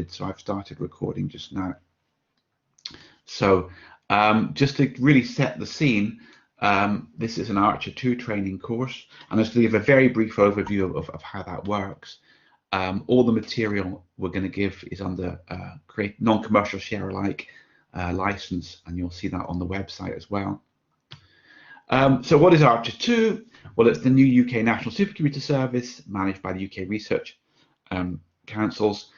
So I've started recording just now. So just to really set the scene, this is an ARCHER2 training course, and just to give a very brief overview of how that works. All the material we're going to give is under non-commercial share alike license, and you'll see that on the website as well. So what is ARCHER2? Well, it's the new UK National Supercomputer Service managed by the UK Research Councils.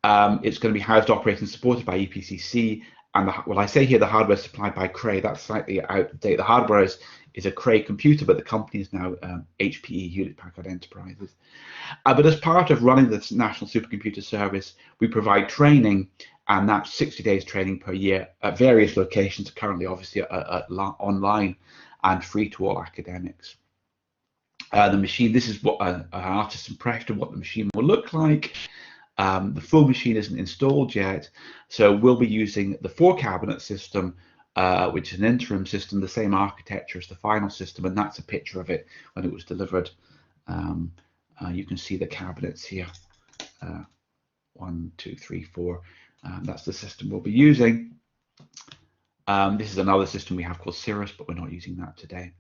It's going to be housed, operated and supported by EPCC, and well, I say here the hardware supplied by Cray. That's slightly out of date. The hardware is a Cray computer, but the company is now HPE, Hewlett Packard Enterprises. But as part of running the National Supercomputer Service, we provide training, and that's 60 days training per year at various locations, currently obviously online and free to all academics. The machine, this is what an artist's impression of what the machine will look like. The full machine isn't installed yet, so we'll be using the 4-cabinet system, which is an interim system, the same architecture as the final system, and that's a picture of it when it was delivered. You can see the cabinets here, 1, 2, 3, 4. That's the system we'll be using. This is another system we have called Cirrus, but we're not using that today.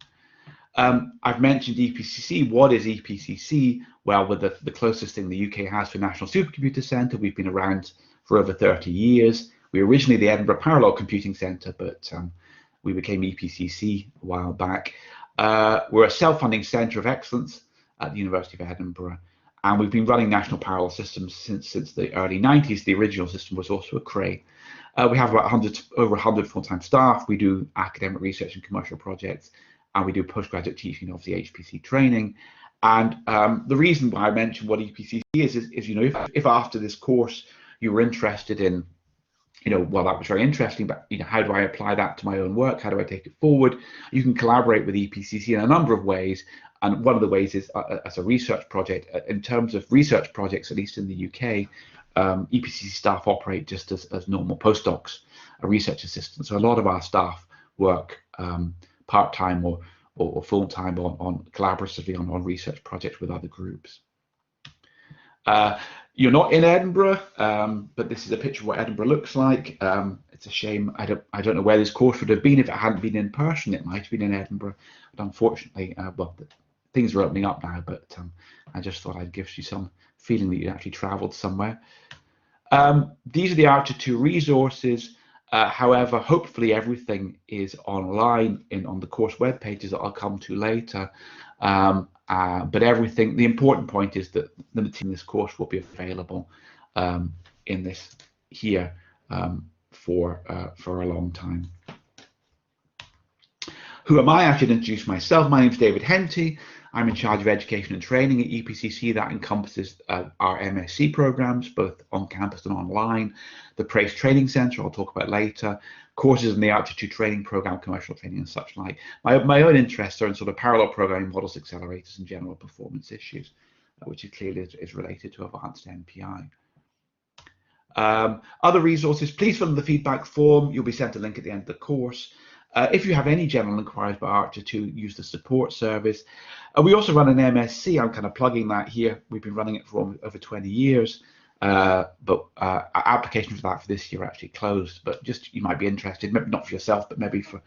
I've mentioned EPCC. What is EPCC? Well, we're the closest thing the UK has to a National Supercomputer Centre. We've been around for over 30 years. We were originally the Edinburgh Parallel Computing Centre, but we became EPCC a while back. We're a self-funding centre of excellence at the University of Edinburgh, and we've been running national parallel systems since the early 90s. The original system was also a Cray. We have about over 100 full-time staff. We do academic research and commercial projects, and we do postgraduate teaching of the HPC training. And the reason why I mentioned what EPCC is you know, if after this course you were interested in, you know, well, that was very interesting, but you know, how do I apply that to my own work? How do I take it forward? You can collaborate with EPCC in a number of ways, and one of the ways is as a research project. In terms of research projects, at least in the UK, EPCC staff operate just as normal postdocs, a research assistant. So a lot of our staff work part-time or full-time on collaboratively on research projects with other groups. You're not in Edinburgh, but this is a picture of what Edinburgh looks like. It's a shame. I don't know where this course would have been if it hadn't been in person. It might have been in Edinburgh, but unfortunately, well, things are opening up now. But I just thought I'd give you some feeling that you actually travelled somewhere. These are the ARCHER2 resources. However, hopefully everything is online on the course web pages that I'll come to later. But everything, the important point is that limiting this course will be available in this here for a long time. Who am I? I should introduce myself. My name is David Henty. I'm in charge of education and training at EPCC. That encompasses our MSc programs, both on campus and online. The Praise Training Centre, I'll talk about later. Courses in the ARCHER2 training program, commercial training and such like. My own interests are in sort of parallel programming models, accelerators and general performance issues, which is clearly is related to advanced MPI. Other resources, please fill in the feedback form. You'll be sent a link at the end of the course. If you have any general inquiries about ARCHER2, use the support service. We also run an MSc. I'm kind of plugging that here. We've been running it for over 20 years, but applications for that for this year are actually closed. But just you might be interested, maybe not for yourself, but maybe for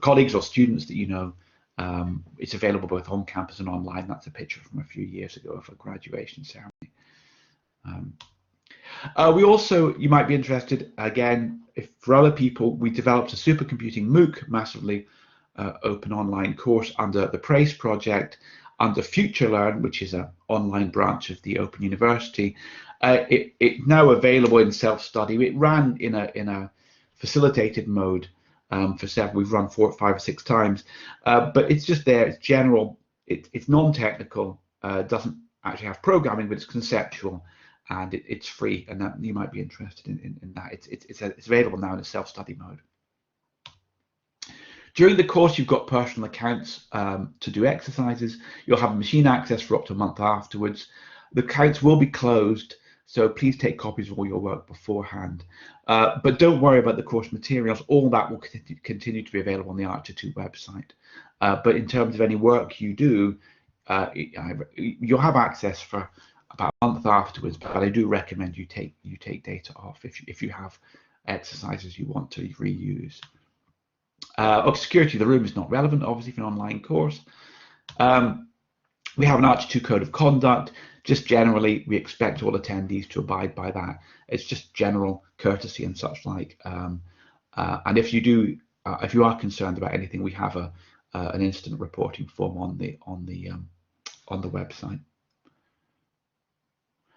colleagues or students that you know. It's available both on campus and online. That's a picture from a few years ago of a graduation ceremony. We also, you might be interested, again, if for other people, we developed a supercomputing Mooc, massively open online course under the Praise project, under FutureLearn, which is an online branch of the Open University. It's now available in self-study. It ran in a facilitated mode for several. We've run 4, 5, or 6 times, but it's just there. It's general. It's non-technical. Doesn't actually have programming, but it's conceptual. And it's free, and that you might be interested in that. It's available now in a self-study mode. During the course, you've got personal accounts to do exercises. You'll have machine access for up to a month afterwards. The accounts will be closed, so please take copies of all your work beforehand. But don't worry about the course materials. All that will continue to be available on the ARCHER2 website. But in terms of any work you do, you'll have access for about a month afterwards, but I do recommend you take data off if you have exercises you want to reuse. Security of the room is not relevant, obviously, for an online course. We have an ARCHER2 code of conduct. Just generally, we expect all attendees to abide by that. It's just general courtesy and such like. And if you are concerned about anything, we have an incident reporting form on the website.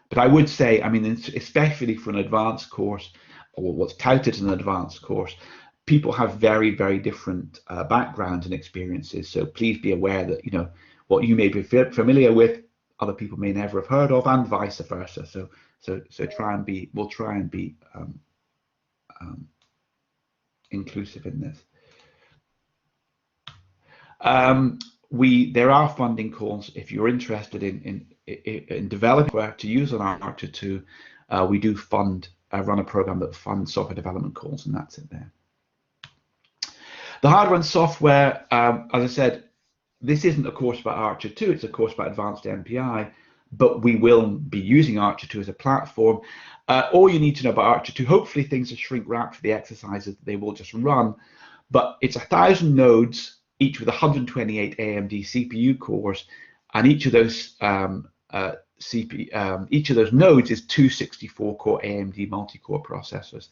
But I would say, I mean, especially for an advanced course, or what's touted as an advanced course, people have very, very different backgrounds and experiences. So please be aware that, you know, what you may be familiar with, other people may never have heard of, and vice versa. So we'll try and be inclusive in this. There are funding calls if you're interested in developing software to use on ARCHER2. We do run a program that funds software development calls, and that's it there. The hardware and software, as I said, this isn't a course about ARCHER2, it's a course about advanced MPI, but we will be using ARCHER2 as a platform. All you need to know about ARCHER2, hopefully things are shrink wrapped for the exercises that they will just run, but it's 1,000 nodes, each with 128 AMD CPU cores, and each of those nodes is 264 core AMD multi-core processors.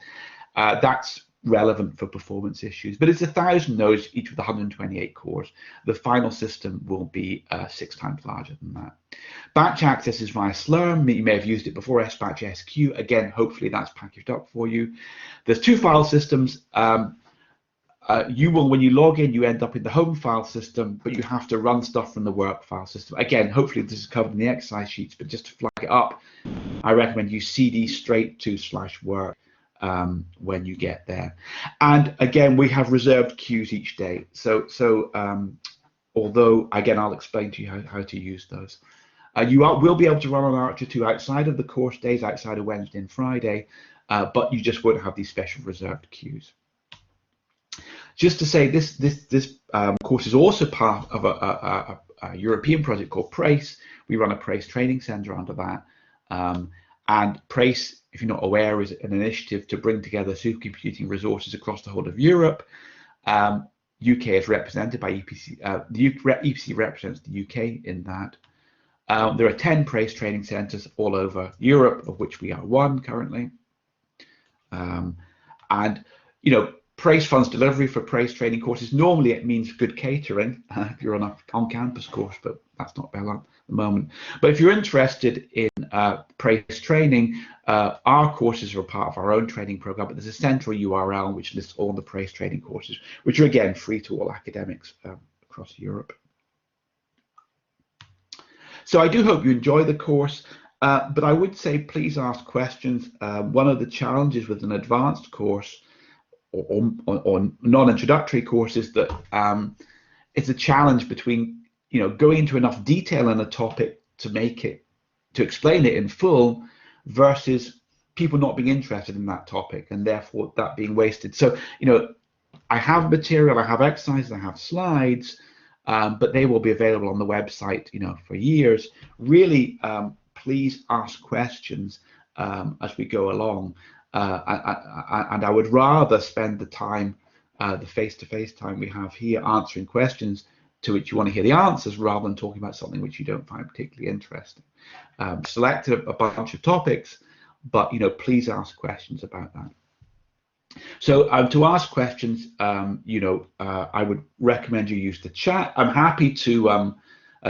That's relevant for performance issues, but it's 1,000 nodes, each with 128 cores. The final system will be 6 times larger than that. Batch access is via Slurm. You may have used it before, SBatch SQ. Again, hopefully that's packaged up for you. There's 2 file systems. When you log in, you end up in the home file system, but you have to run stuff from the work file system. Again, hopefully this is covered in the exercise sheets, but just to flag it up, I recommend you cd straight to /work when you get there. And again, we have reserved queues each day. So although, again, I'll explain to you how to use those. You will be able to run on ARCHER2 outside of the course days, outside of Wednesday and Friday, but you just won't have these special reserved queues. Just to say, this course is also part of a European project called PRACE. We run a PRACE training center under that. And PRACE, if you're not aware, is an initiative to bring together supercomputing resources across the whole of Europe. UK is represented by EPC. The EPC represents the UK in that. There are 10 PRACE training centers all over Europe, of which we are one currently. And, you know, PRACE funds delivery for PRACE training courses. Normally it means good catering if you're on a on-campus course, but that's not well at the moment. But if you're interested in PRACE training, our courses are a part of our own training program, but there's a central URL which lists all the PRACE training courses, which are again free to all academics across Europe. So I do hope you enjoy the course, but I would say please ask questions. One of the challenges with an advanced course or non-introductory courses that it's a challenge between, you know, going into enough detail in a topic to explain it in full versus people not being interested in that topic and therefore that being wasted. So, you know, I have material, I have exercises, I have slides, but they will be available on the website, you know, for years. Really, please ask questions as we go along. And I would rather spend the time, the face-to-face time we have here, answering questions to which you want to hear the answers rather than talking about something which you don't find particularly interesting. Selected a bunch of topics, but, you know, please ask questions about that. So to ask questions, you know, I would recommend you use the chat. I'm happy to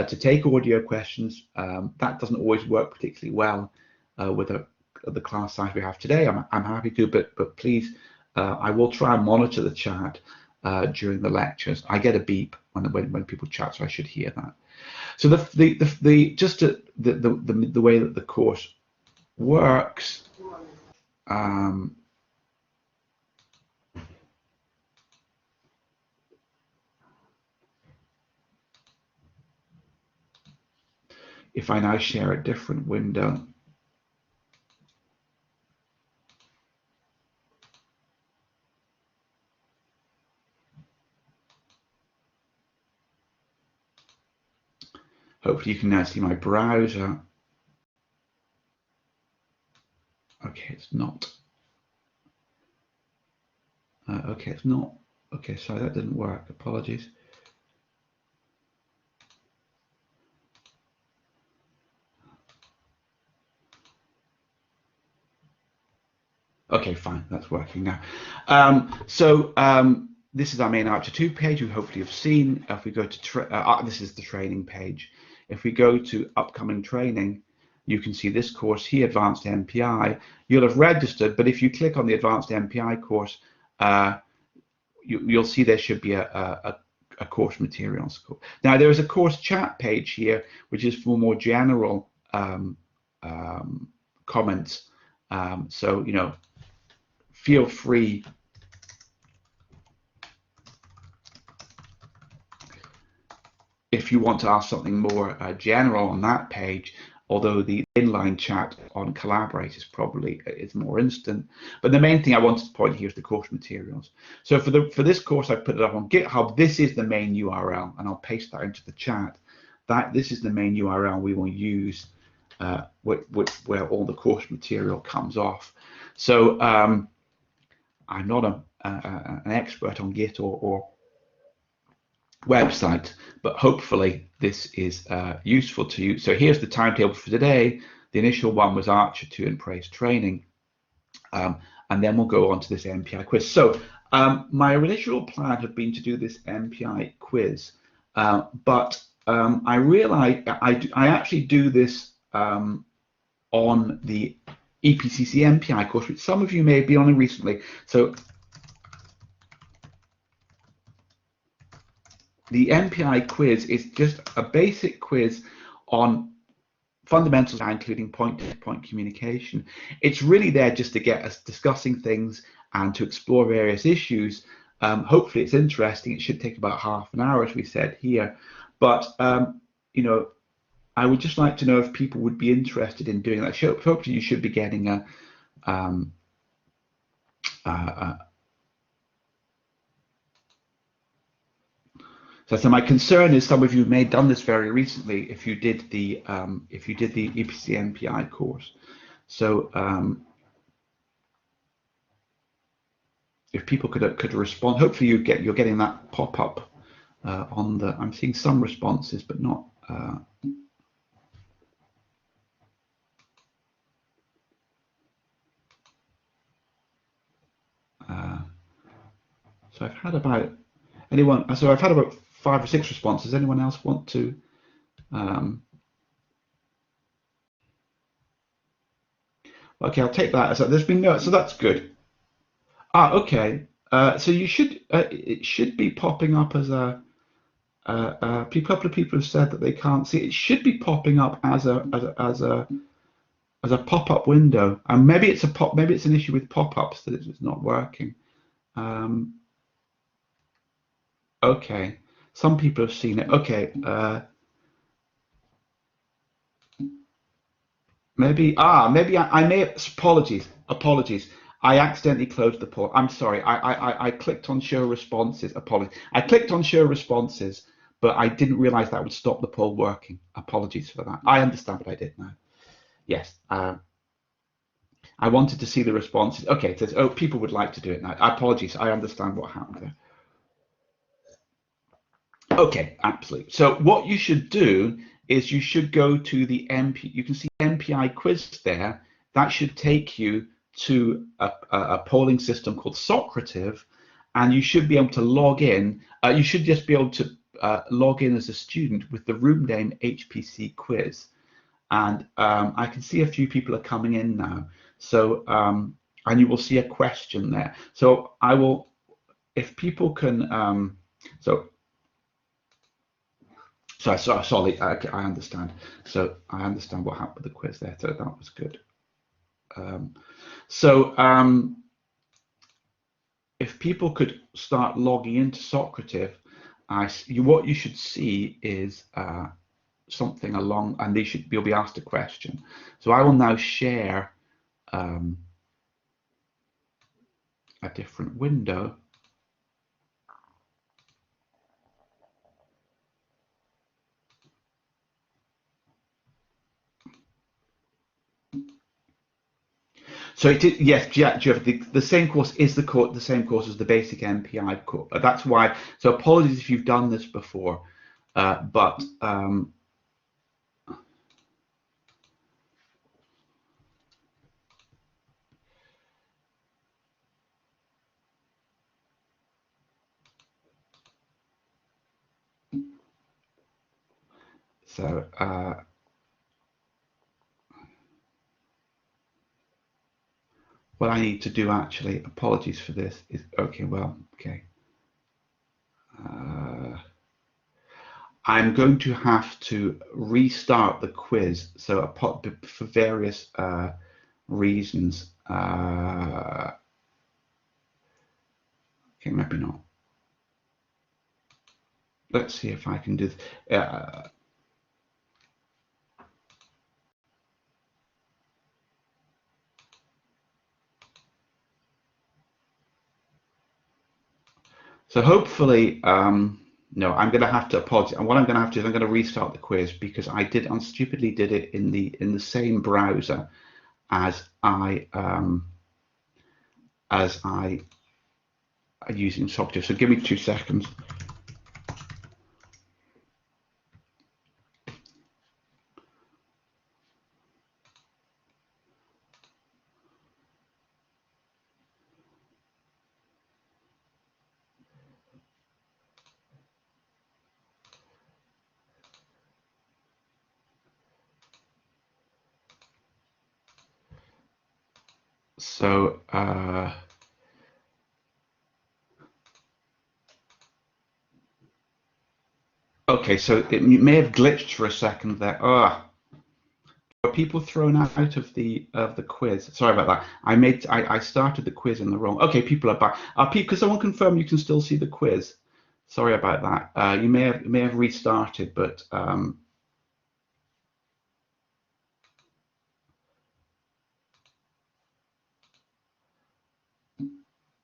take audio questions. That doesn't always work particularly well with the class size we have today. I'm happy to, but please, I will try and monitor the chat during the lectures. I get a beep when people chat, so I should hear that. So the way that the course works. If I now share a different window. Hopefully you can now see my browser. Okay, it's not. Okay, it's not. Okay, sorry, that didn't work. Apologies. Okay, fine, that's working now. This is our main ARCHER2 page, we hopefully have seen. If we go to, this is the training page. If we go to upcoming training, you can see this course here, Advanced MPI. You'll have registered, but if you click on the Advanced MPI course, you'll see there should be a course materials. Now, there is a course chat page here, which is for more general comments. So, you know, feel free if you want to ask something more general on that page, although the inline chat on Collaborate is more instant. But the main thing I wanted to point here is the course materials. So for this course, I put it up on GitHub. This is the main URL, and I'll paste that into the chat. This is the main URL we will use where all the course material comes off. So I'm not an expert on Git or website, but hopefully this is useful to you. So here's the timetable for today. The initial one was ARCHER2 and Praise training, and then we'll go on to this MPI quiz. So my original plan had been to do this MPI quiz, but I realized I actually do this on the EPCC MPI course, which some of you may be on recently. So the MPI quiz is just a basic quiz on fundamentals, including point-to-point communication. It's really there just to get us discussing things and to explore various issues. Hopefully it's interesting. It should take about half an hour, as we said here. But, you know, I would just like to know if people would be interested in doing that. Hopefully you should be getting So my concern is some of you may have done this very recently if you did the EPC MPI course. So if people could respond, hopefully you're getting that pop up on the. I'm seeing some responses, but not. So I've had about anyone. So I've had about 5 or 6 responses. Anyone else want to? Okay, I'll take that. So there's been no. So that's good. Okay. So you should. It should be popping up as a. A couple of people have said that they can't see it. It should be popping up as a pop-up window, and maybe it's an issue with pop-ups that it's not working. Okay, some people have seen it. Okay, maybe I may have, apologies. I accidentally closed the poll. I'm sorry. I clicked on show responses. Apologies. I clicked on show responses, but I didn't realize that would stop the poll working. Apologies for that. I understand what I did now. Yes. I wanted to see the responses. Okay, it says, oh, people would like to do it now. Apologies. I understand what happened there. Okay, absolutely. So what you should do is you should go to the MP. You can see MPI quiz there. That should take you to a polling system called Socrative, and you should be able to log in. You should just be able to log in as a student with the room name HPC quiz. And I can see a few people are coming in now. So, and you will see a question there. So I will, if people can, sorry, I understand. So I understand what happened with the quiz there. So that was good. If people could start logging into Socrative, what you should see is something along, and you'll be asked a question. So I will now share a different window. So it is, yes, Jeff, the same course is the same course as the basic MPI course. That's why. So apologies if you've done this before, but so. What I need to do, actually, apologies for this, is okay. Well, okay. I'm going to have to restart the quiz. So for various reasons. Okay, maybe not. Let's see if I can do. So hopefully, no, I'm going to have to apologize. And what I'm going to have to do is I'm going to restart the quiz because I stupidly did it in the same browser as I am using software. So give me 2 seconds. So okay, so it may have glitched for a second there. Are people thrown out of the quiz? Sorry about that. I started the quiz in the wrong. Okay, people are back. Could someone confirm you can still see the quiz? Sorry about that. You may have restarted, but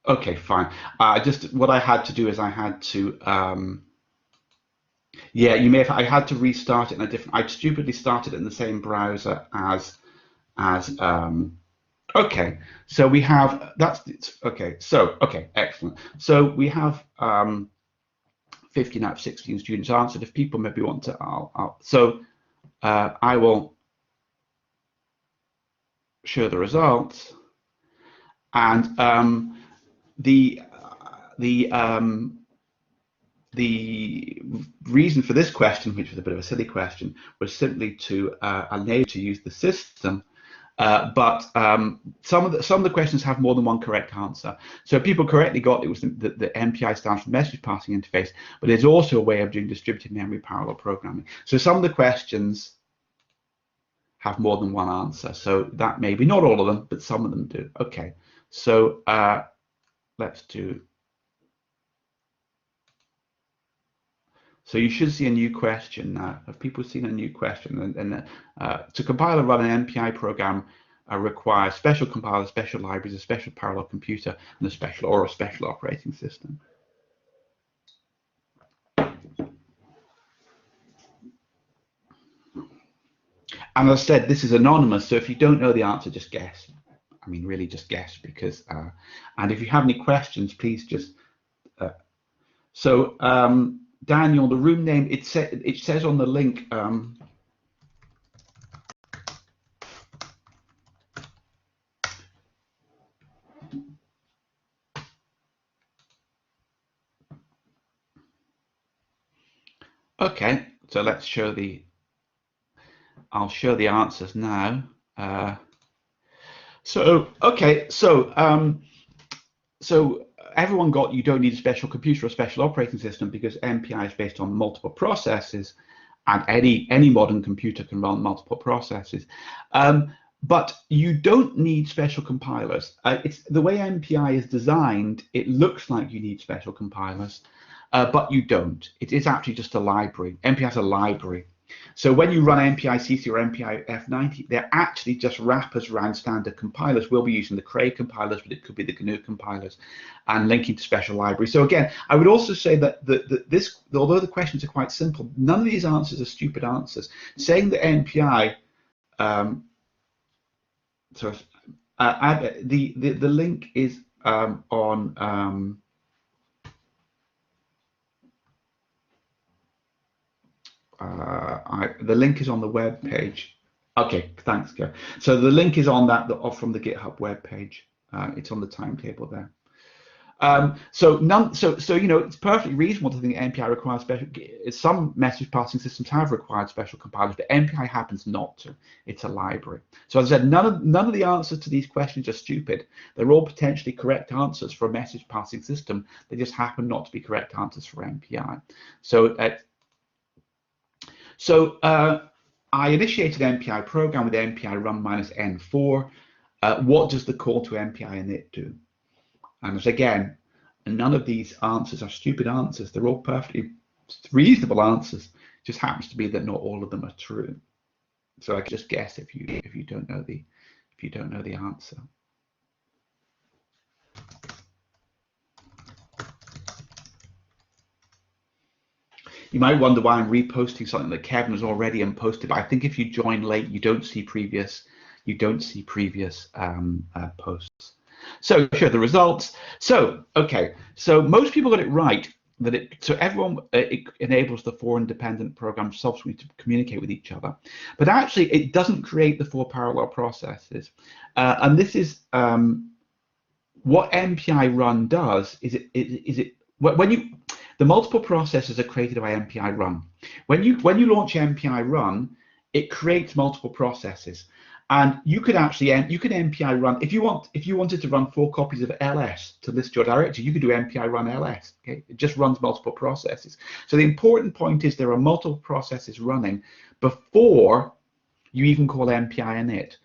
okay, fine. Just what I had to do is I had to. Yeah, you may have. I had to restart it in a different. I stupidly started it in the same browser as. Okay, so we have okay. So okay, excellent. So we have 15 out of 16 students answered. If people maybe want to, I will show the results, and the reason for this question, which was a bit of a silly question, was simply to enable to use the system. But some of the questions have more than one correct answer. So people correctly got it was the MPI stands for message passing interface, but there's also a way of doing distributed memory parallel programming. So some of the questions have more than one answer. So that maybe not all of them, but some of them do. Okay, so let's do. So you should see a new question now. Have people seen a new question? And to compile and run an MPI program requires special compilers, special libraries, a special parallel computer, and a special operating system. And as I said, this is anonymous, so if you don't know the answer, just guess. I mean, really, just guess, because. And if you have any questions, please just. Daniel, the room name, it says on the link. Okay, so let's show I'll show the answers now. So everyone got you don't need a special computer or special operating system because MPI is based on multiple processes, and any modern computer can run multiple processes. But you don't need special compilers. It's the way MPI is designed. It looks like you need special compilers, but you don't. It is actually just a library. MPI is a library. So when you run MPI-CC or MPI F90, they're actually just wrappers around standard compilers. We'll be using the Cray compilers, but it could be the GNU compilers, and linking to special libraries. So again, I would also say that although the questions are quite simple, none of these answers are stupid answers. Saying that MPI, The link is on. The link is on the web page. Okay, thanks, Joe. So the link is on that from the GitHub web page. It's on the timetable there. So you know, it's perfectly reasonable to think MPI requires special. Some message passing systems have required special compilers, but MPI happens not to. It's a library. So as I said, none of the answers to these questions are stupid. They're all potentially correct answers for a message passing system. They just happen not to be correct answers for MPI. So I initiated MPI program with MPI run -n4. What does the call to MPI init do? And as again, none of these answers are stupid answers. They're all perfectly reasonable answers. It just happens to be that not all of them are true. So I can just guess if you don't know the answer. You might wonder why I'm reposting something that Kevin has already posted. But I think if you join late, you don't see previous posts. So sure, the results. So okay, so most people got it right. Everyone it enables the 4 independent programs subsequently to communicate with each other, but actually it doesn't create the 4 parallel processes. And this is what MPI run does. The multiple processes are created by MPI run. When you launch MPI run, it creates multiple processes. And you could MPI run if you wanted to run 4 copies of ls to list your directory, you could do MPI run ls. Okay, it just runs multiple processes. So the important point is there are multiple processes running before you even call MPI init.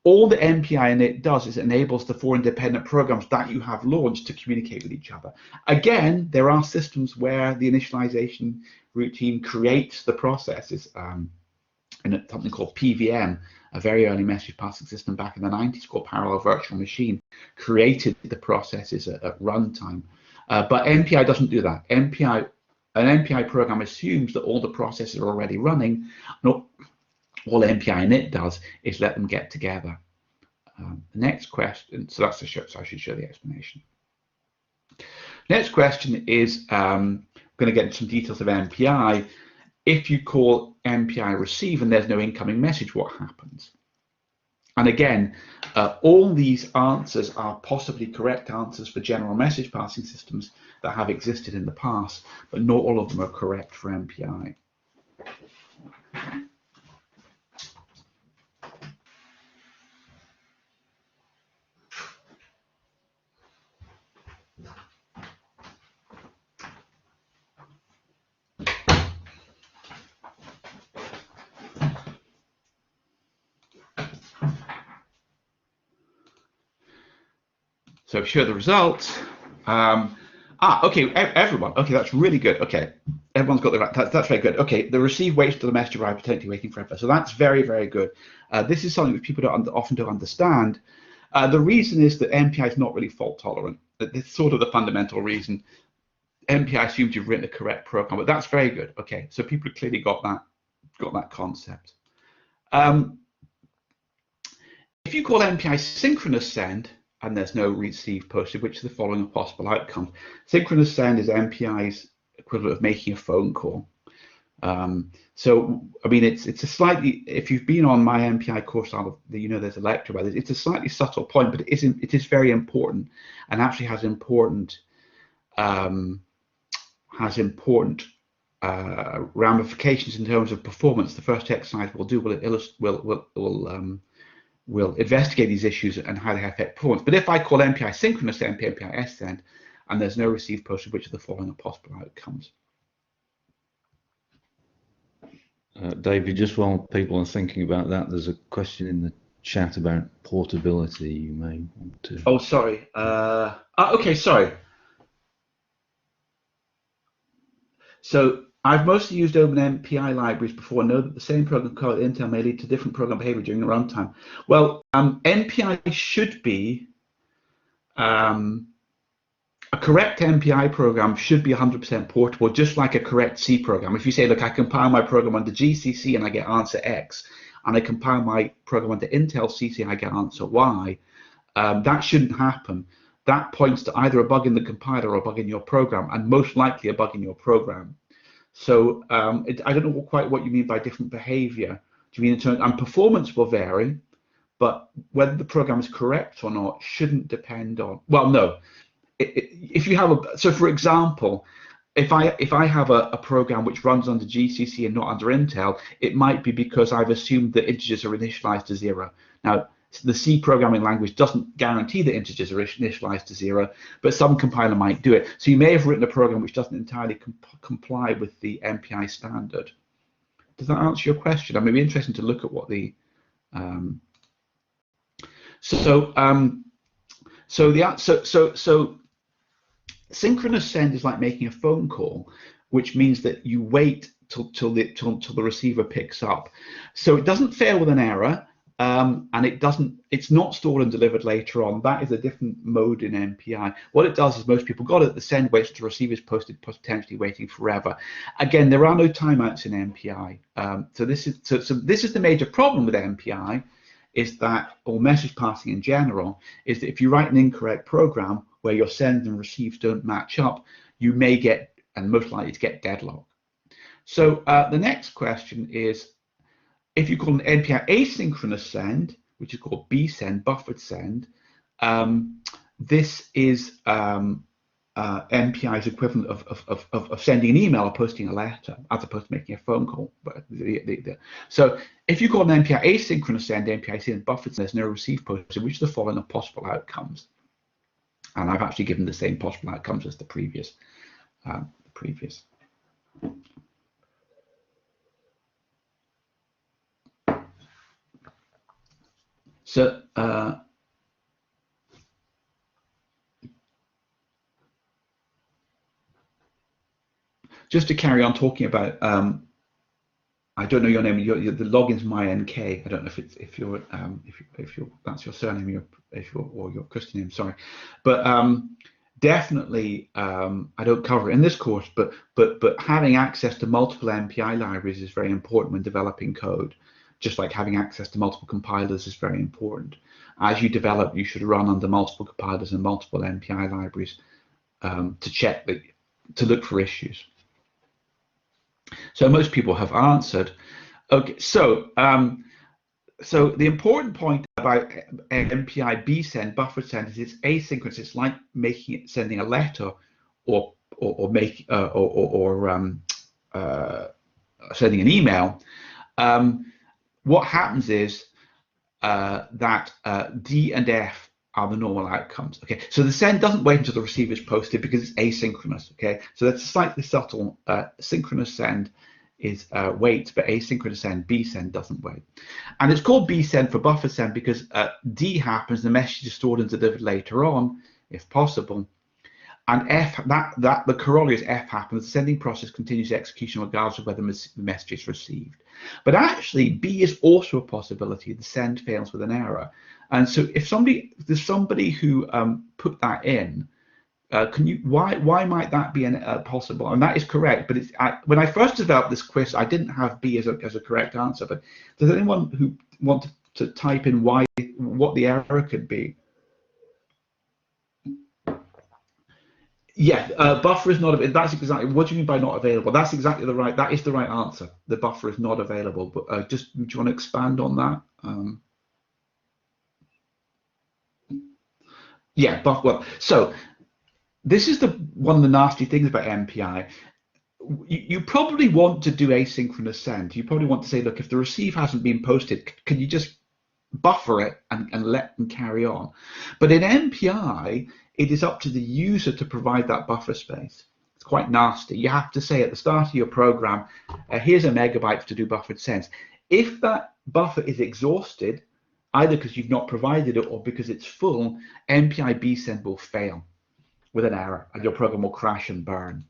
All the MPI init does is enables the 4 independent programs that you have launched to communicate with each other. Again, there are systems where the initialization routine creates the processes. In something called PVM, a very early message passing system back in the 90s called Parallel Virtual Machine, created the processes at runtime. But MPI doesn't do that. An MPI program assumes that all the processes are already running. No, all MPI init does is let them get together. The next question, so that's the show, so I should show the explanation. Next question is, I'm going to get into some details of MPI. If you call MPI receive and there's no incoming message, what happens? And again, all these answers are possibly correct answers for general message passing systems that have existed in the past, but not all of them are correct for MPI. So show the results. Okay, everyone. Okay, that's really good. Okay, everyone's got the right. That's very good. Okay, the receive waits till the message arrives, potentially waiting forever. So that's very, very good. This is something that people often don't understand. The reason is that MPI is not really fault tolerant. That's sort of the fundamental reason. MPI assumes you've written a correct program, but that's very good. Okay, so people clearly got that concept. If you call MPI synchronous send, and there's no receive posted, which is the following possible outcomes. Synchronous send is MPI's equivalent of making a phone call. So, I mean, it's a slightly, if you've been on my MPI course, you know there's a lecture about this. It's a slightly subtle point, but it is very important, and actually has important ramifications in terms of performance. The first exercise we'll do will investigate these issues and how they affect performance. But if I call MPI synchronous send, MPI send, and there's no receive posted, which of the following are possible outcomes? David, just while people are thinking about that, there's a question in the chat about portability. You may want to. Oh, sorry. Okay, sorry. So I've mostly used OpenMPI libraries before and know that the same program code Intel may lead to different program behavior during the runtime. Well, MPI should be, a correct MPI program should be 100% portable, just like a correct C program. If you say, look, I compile my program under GCC and I get answer X, and I compile my program under Intel CC and I get answer Y, that shouldn't happen. That points to either a bug in the compiler or a bug in your program, and most likely a bug in your program. So I don't know quite what you mean by different behavior. Do you mean in terms, and performance will vary, but whether the program is correct or not shouldn't depend on, well, no. If you have a, so for example, if I have a program which runs under GCC and not under Intel, it might be because I've assumed that integers are initialized to 0. Now, the C programming language doesn't guarantee that integers are initialized to 0, but some compiler might do it. So you may have written a program which doesn't entirely comply with the MPI standard. Does that answer your question? I mean, it'd be interesting to look at what the synchronous send is like making a phone call, which means that you wait till the receiver picks up. So it doesn't fail with an error, and it's not stored and delivered later on. That is a different mode in MPI. What it does is most people got it. The send waits till the receiver is posted, potentially waiting forever. Again, there are no timeouts in MPI. So this is the major problem with MPI, is that, or message passing in general, is that if you write an incorrect program where your send and receives don't match up, you may get, and most likely to get, deadlock. So the next question is, if you call an MPI asynchronous send, which is called bsend, buffered send, this is MPI's equivalent of sending an email or posting a letter, as opposed to making a phone call. But so if you call an MPI asynchronous send, MPI send buffered send, there's no receive posted, which are the following are possible outcomes. And I've actually given the same possible outcomes as the previous. So just to carry on talking about, I don't know your name. The login's MyNK. I don't know if you're that's your surname, or your Christian name. Sorry, but definitely I don't cover it in this course. But having access to multiple MPI libraries is very important when developing code. Just like having access to multiple compilers is very important. As you develop, you should run under multiple compilers and multiple MPI libraries to check that, to look for issues. So most people have answered. Okay, so so the important point about MPI bsend, buffered send, is it's asynchronous. It's like sending a letter or sending an email. What happens is that D and F are the normal outcomes. Okay, so the send doesn't wait until the receiver is posted because it's asynchronous. Okay, so that's slightly subtle. Synchronous send is wait, but asynchronous send, bsend, doesn't wait. And it's called bsend for buffer send because D happens, the message is stored and delivered later on, if possible. And F, the corollary is F happens, the sending process continues execution regardless of whether the message is received. But actually, B is also a possibility. The send fails with an error. And so if there's somebody who put that in, why might that be possible? And that is correct. But when I first developed this quiz, I didn't have B as a correct answer. But does anyone who want to type in what the error could be? Yeah, buffer is not. That's exactly. What do you mean by not available? That's exactly the right. That is the right answer. The buffer is not available. But just, do you want to expand on that? Yeah, well, so this is one of the nasty things about MPI. You probably want to do asynchronous send. You probably want to say, look, if the receive hasn't been posted, can you just buffer it and let them carry on? But in MPI, it is up to the user to provide that buffer space. It's quite nasty. You have to say at the start of your program, here's a megabyte to do buffered sends. If that buffer is exhausted, either because you've not provided it or because it's full, MPI bsend will fail with an error and your program will crash and burn.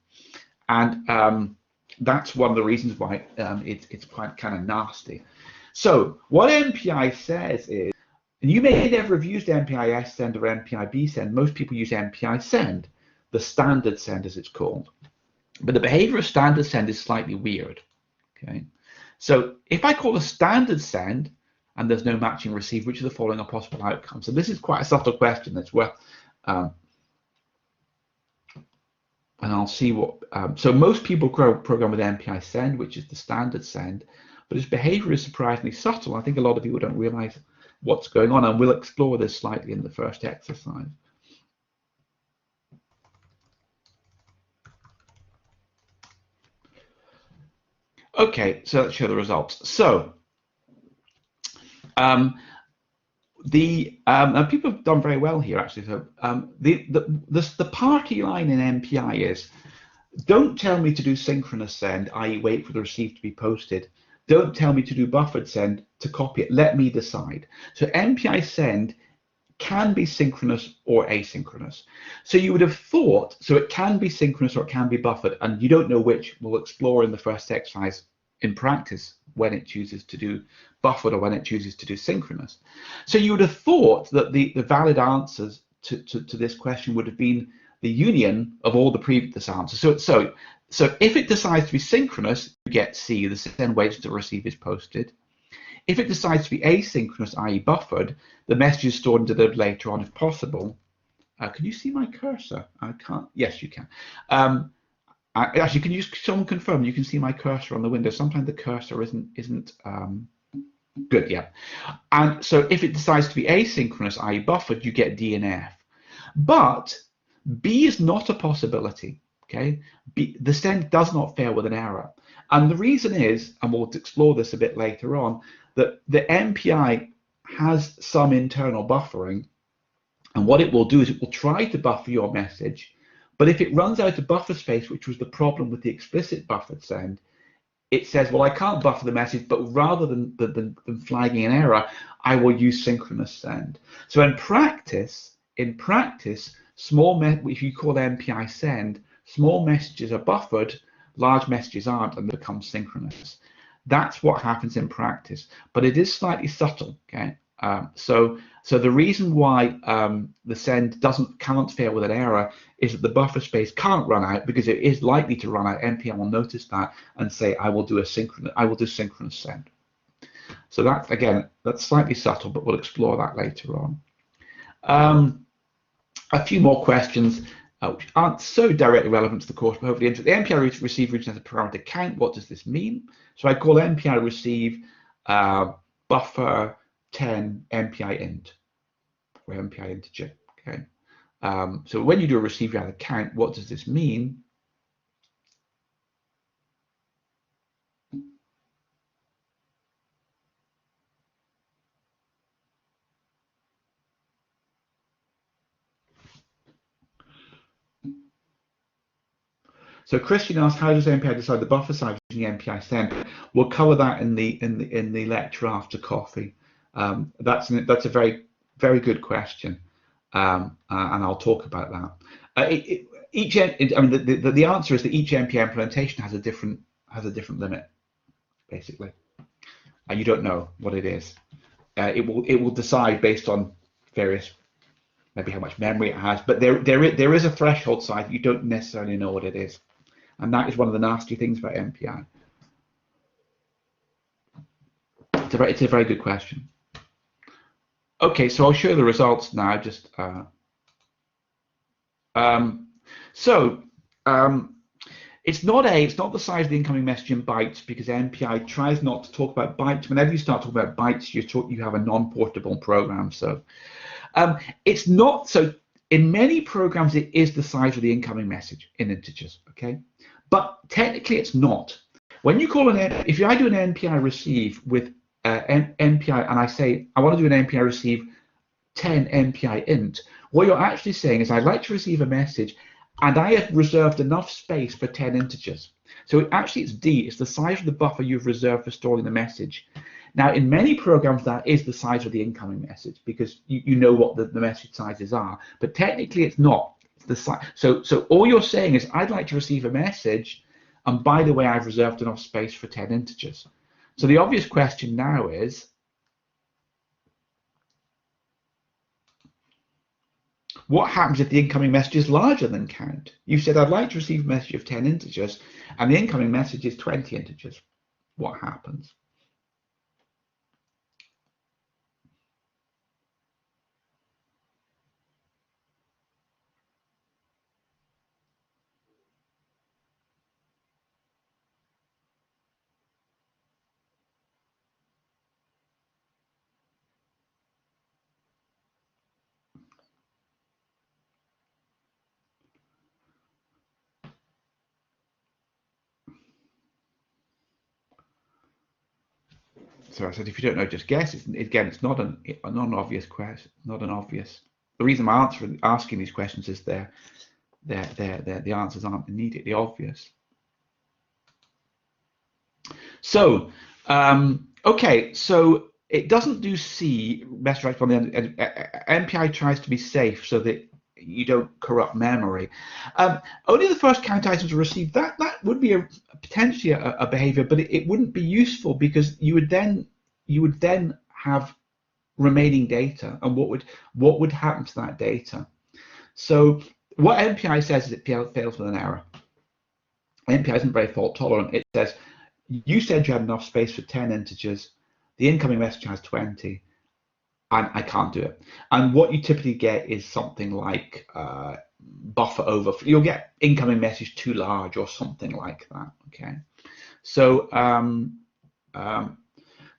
And that's one of the reasons why it's quite kind of nasty. So what MPI says is, and you may never have used MPI send or MPI bsend. Most people use MPI send, the standard send as it's called. But the behavior of standard send is slightly weird. Okay, so if I call a standard send, and there's no matching received, which of the following are possible outcomes? So this is quite a subtle question that's worth, and I'll see what, so most people program with MPI send, which is the standard send, but its behavior is surprisingly subtle. I think a lot of people don't realize what's going on, and we'll explore this slightly in the first exercise. Okay, so let's show the results. So people have done very well here, actually. So the party line in MPI is, don't tell me to do synchronous send, i.e. wait for the receive to be posted. Don't tell me to do buffered send to copy it. Let me decide. So MPI send can be synchronous or asynchronous. So you would have thought, so it can be synchronous or it can be buffered, and you don't know which. We'll explore in the first exercise in practice when it chooses to do buffered or when it chooses to do synchronous. So you would have thought that the valid answers to this question would have been the union of all the previous answers. So if it decides to be synchronous, you get C, the send waits until receive is posted. If it decides to be asynchronous, i.e. buffered, the message is stored and delivered later on if possible. Can you see my cursor? I can't. Yes, you can. Actually, can you someone confirm you can see my cursor on the window? Sometimes the cursor isn't good. Yeah. And so if it decides to be asynchronous, i.e. buffered, you get D and F. But B is not a possibility. Okay. The send does not fail with an error. And the reason is, and we'll explore this a bit later on, that the MPI has some internal buffering, and what it will do is it will try to buffer your message, but if it runs out of buffer space, which was the problem with the explicit buffered send, it says, well, I can't buffer the message, but rather than flagging an error, I will use synchronous send. So in practice, if you call MPI send, small messages are buffered, large messages aren't, and become synchronous. That's what happens in practice, but it is slightly subtle. Okay, so the reason why the send cannot fail with an error is that the buffer space can't run out, because it is likely to run out. MPI will notice that and say, I will do synchronous send. So that's slightly subtle, but we'll explore that later on. A few more questions. Which aren't so directly relevant to the course, but hopefully the MPI receive region has a parameter count. What does this mean? So I call MPI receive buffer 10 MPI int, or MPI integer. Okay. So when you do a receive, you have a count. What does this mean? So Christian asks, how does MPI decide the buffer size using MPI send? We'll cover that in the lecture after coffee. That's a very, very good question, and I'll talk about that. The answer is that each MPI implementation has a different limit, basically, and you don't know what it is. It will decide based on various, maybe how much memory it has, but there is a threshold size. You don't necessarily know what it is. And that is one of the nasty things about MPI. It's a very good question. Okay, so I'll show the results now. It's not the size of the incoming message in bytes, because MPI tries not to talk about bytes. Whenever you start talking about bytes, you have a non-portable program. So it's not. So in many programs, it is the size of the incoming message in integers. Okay. But technically, it's not. When you call if I do an MPI receive with MPI, and I say I want to do an MPI receive 10 MPI int, what you're actually saying is I'd like to receive a message, and I have reserved enough space for 10 integers. So actually, it's D. It's the size of the buffer you've reserved for storing the message. Now, in many programs, that is the size of the incoming message, because you know what the message sizes are. But technically, it's not. So all you're saying is, I'd like to receive a message, and by the way, I've reserved enough space for 10 integers. So the obvious question now is, what happens if the incoming message is larger than count? You said, I'd like to receive a message of 10 integers, and the incoming message is 20 integers. What happens? So I said, if you don't know, just guess. Again, it's not an obvious question, not an obvious. The reason I'm asking these questions is the answers aren't immediately obvious. So, okay, so it doesn't do C, message right from the end. MPI tries to be safe so that you don't corrupt memory. Only the first count items are received. That would be potentially a behavior, but it wouldn't be useful because you would then have remaining data, and what would happen to that data? So what MPI says is it fails with an error. MPI isn't very fault tolerant. It says you said you had enough space for 10 integers. The incoming message has 20. And I can't do it. And what you typically get is something like buffer overflow. You'll get incoming message too large or something like that. Okay. So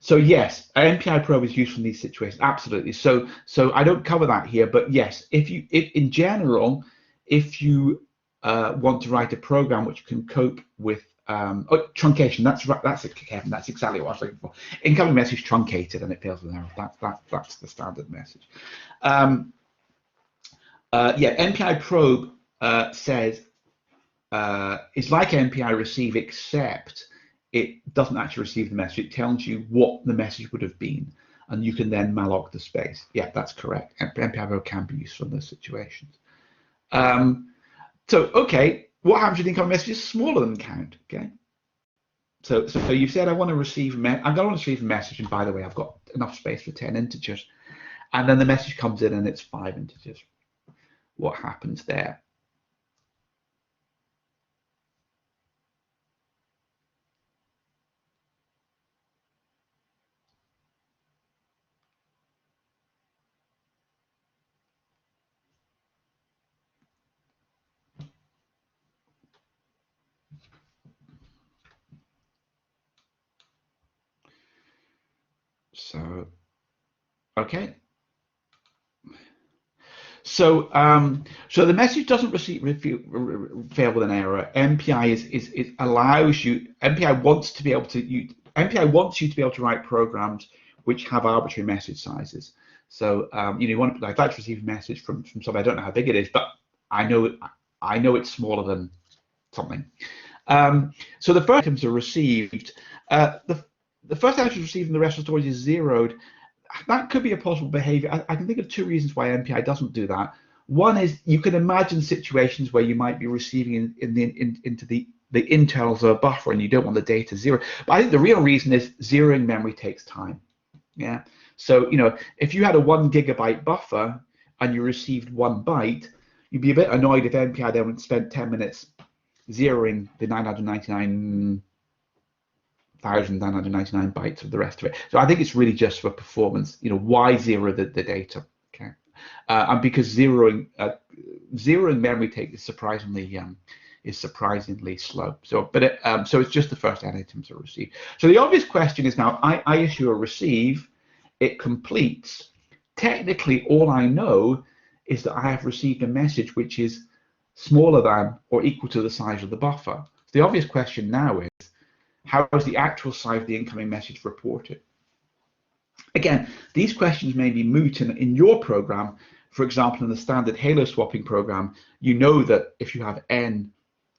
so yes, MPI probe is useful in these situations. Absolutely. So I don't cover that here, but yes, if in general, if you want to write a program which can cope with truncation, that's right. That's it, Kevin. That's exactly what I was looking for. Incoming message truncated and it fails with an error. That's the standard message. Yeah, MPI probe says it's like MPI receive, except it doesn't actually receive the message. It tells you what the message would have been, and you can then malloc the space. Yeah, that's correct. MPI probe can be useful in those situations. So okay. What happens if the incoming message is smaller than count? Okay, so you said I want to receive I'm going to receive a message, and by the way, I've got enough space for 10 integers, and then the message comes in and it's 5 integers. What happens there? So, okay. So, so the message doesn't fail with an error. MPI allows you. MPI wants to be able to. MPI wants you to be able to write programs which have arbitrary message sizes. So, you want to. I'd like to receive a message from somebody. I don't know how big it is, but I know it's smaller than something. So the first items are received. The first item is received and the rest of the storage is zeroed. That could be a possible behavior. I can think of 2 reasons why MPI doesn't do that. One is you can imagine situations where you might be receiving into the internals of a buffer and you don't want the data zero. But I think the real reason is zeroing memory takes time. Yeah. So if you had a 1 gigabyte buffer and you received 1 byte, you'd be a bit annoyed if MPI then spent 10 minutes zeroing the 999,999 bytes of the rest of it. So I think it's really just for performance. Why zero the data? Okay, and because zeroing memory take is surprisingly slow. So, but so it's just the first n items are received. So the obvious question is now I issue a receive, it completes. Technically, all I know is that I have received a message which is smaller than or equal to the size of the buffer. So the obvious question now is, how is the actual size of the incoming message reported? Again, these questions may be moot in your program. For example, in the standard halo swapping program, you know that if you have n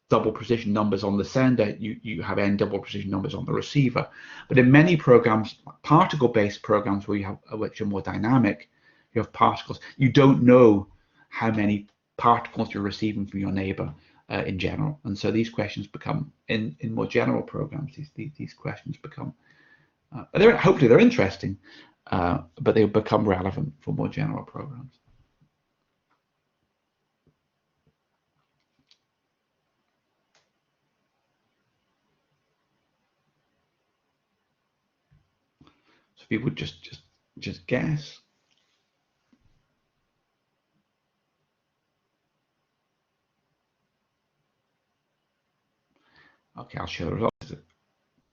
double precision numbers on the sender, you have n double precision numbers on the receiver. But in many programs, particle-based programs which are more dynamic, you have particles. You don't know how many particles you're receiving from your neighbor in general, and so these questions become in more general programs. These questions become hopefully they're interesting, but they become relevant for more general programs. So if you would just guess. Okay, I'll share the results.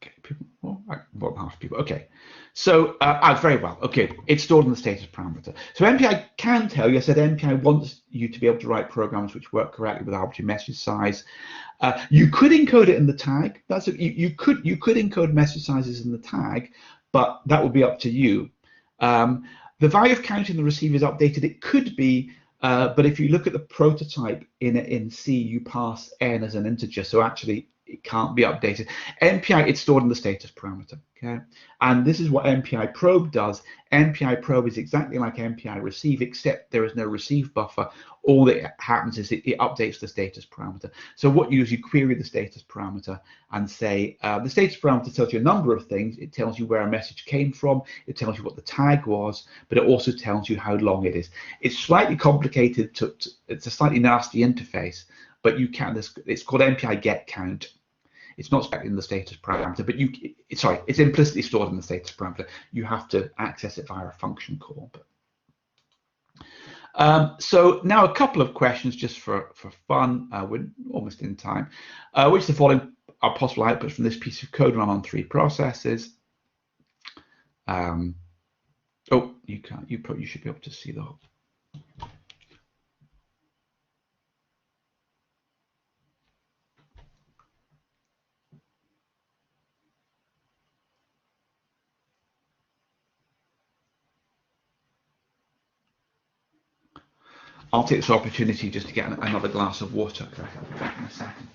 Okay, people, more than half people. Okay, so very well. Okay, it's stored in the status parameter. So MPI can tell you. I said MPI wants you to be able to write programs which work correctly with arbitrary message size. You could encode it in the tag. You could encode message sizes in the tag, but that will be up to you. The value of count in the receiver is updated. It could be, but if you look at the prototype in C, you pass n as an integer, so actually it can't be updated. MPI, it's stored in the status parameter, okay? And this is what MPI probe does. MPI probe is exactly like MPI receive, except there is no receive buffer. All that happens is it updates the status parameter. So what you do is you query the status parameter and say, the status parameter tells you a number of things. It tells you where a message came from. It tells you what the tag was, but it also tells you how long it is. It's slightly complicated. It's a slightly nasty interface, but you can, it's called Mpi Get Count. It's not spec in the status parameter, but it's implicitly stored in the status parameter. You have to access it via a function call. So now a couple of questions just for fun. We're almost in time. Which of the following are possible outputs from this piece of code run on 3 processes? Oh, you can't. You should be able to see the whole. I'll take this opportunity just to get another glass of water. I'll be back in a second.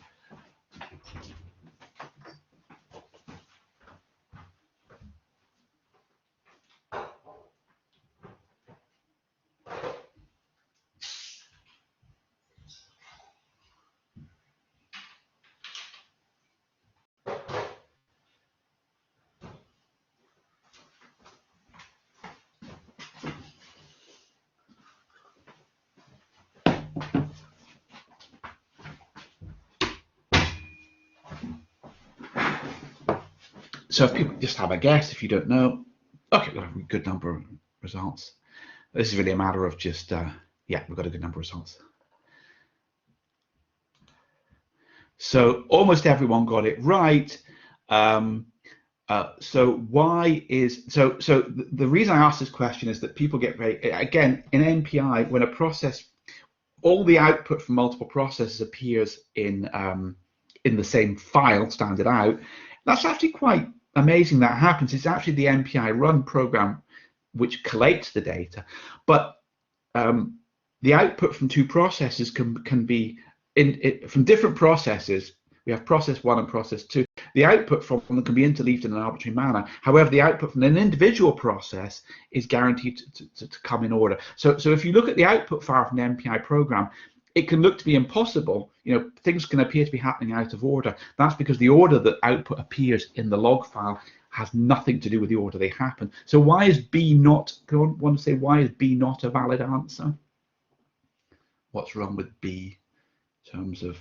So if people just have a guess, if you don't know, okay, we've got a good number of results. This is really a matter of just, yeah, we've got a good number of results. So almost everyone got it right. So why is, so the reason I asked this question is that people get very, again, in MPI, when a process, all the output from multiple processes appears in the same file, standard out. That's actually quite amazing that happens. It's actually the MPI run program which collates the data, but the output from 2 processes can be from different processes. We have process 1 and process 2. The output from them can be interleaved in an arbitrary manner. However, the output from an individual process is guaranteed to come in order. So if you look at the output file from the MPI program, it can look to be impossible. You know, things can appear to be happening out of order. That's because the order that output appears in the log file has nothing to do with the order they happen. So why is B not, go on, want to say why is B not a valid answer? What's wrong with B in terms of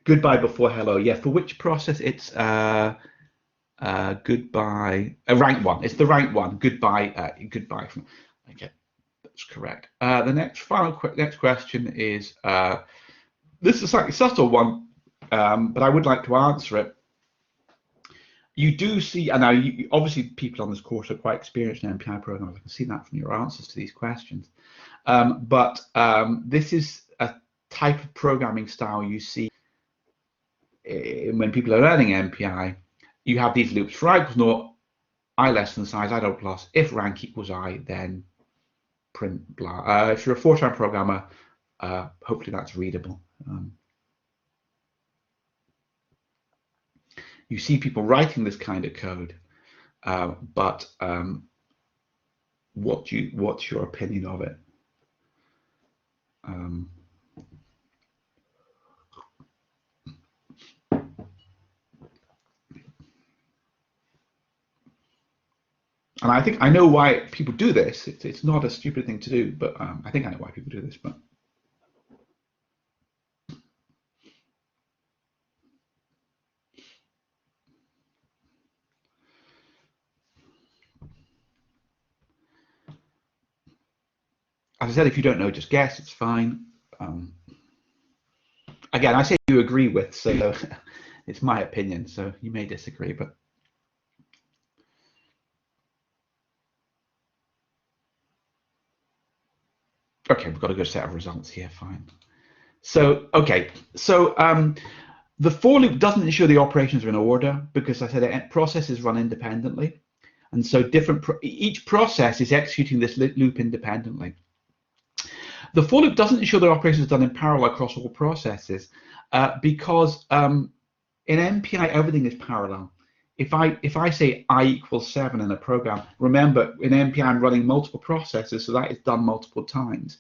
goodbye before hello? Yeah, for which process? It's goodbye, rank 1. It's the rank 1. Goodbye, goodbye from. Okay, that's correct. The next question is this is a slightly subtle one, but I would like to answer it. You do see, and now obviously people on this course are quite experienced in MPI programs. I can see that from your answers to these questions. But this is a type of programming style you see when people are learning MPI. You have these loops for I equals 0, I less than size, I double plus. If rank equals I, then print blah. If you're a Fortran programmer, hopefully that's readable. You see people writing this kind of code, but what's your opinion of it? And I think I know why people do this. It's not a stupid thing to do, but I think I know why people do this. But as I said, if you don't know, just guess. It's fine. Again, I say you agree with, so it's my opinion. So you may disagree, but. Okay, we've got a good set of results here, fine. So, okay, so The for loop doesn't ensure the operations are in order, because I said processes run independently, and so each process is executing this loop independently. The for loop doesn't ensure the operations are done in parallel across all processes, because in MPI everything is parallel. If I say I equals 7 in a program, remember in MPI I'm running multiple processes, so that is done multiple times.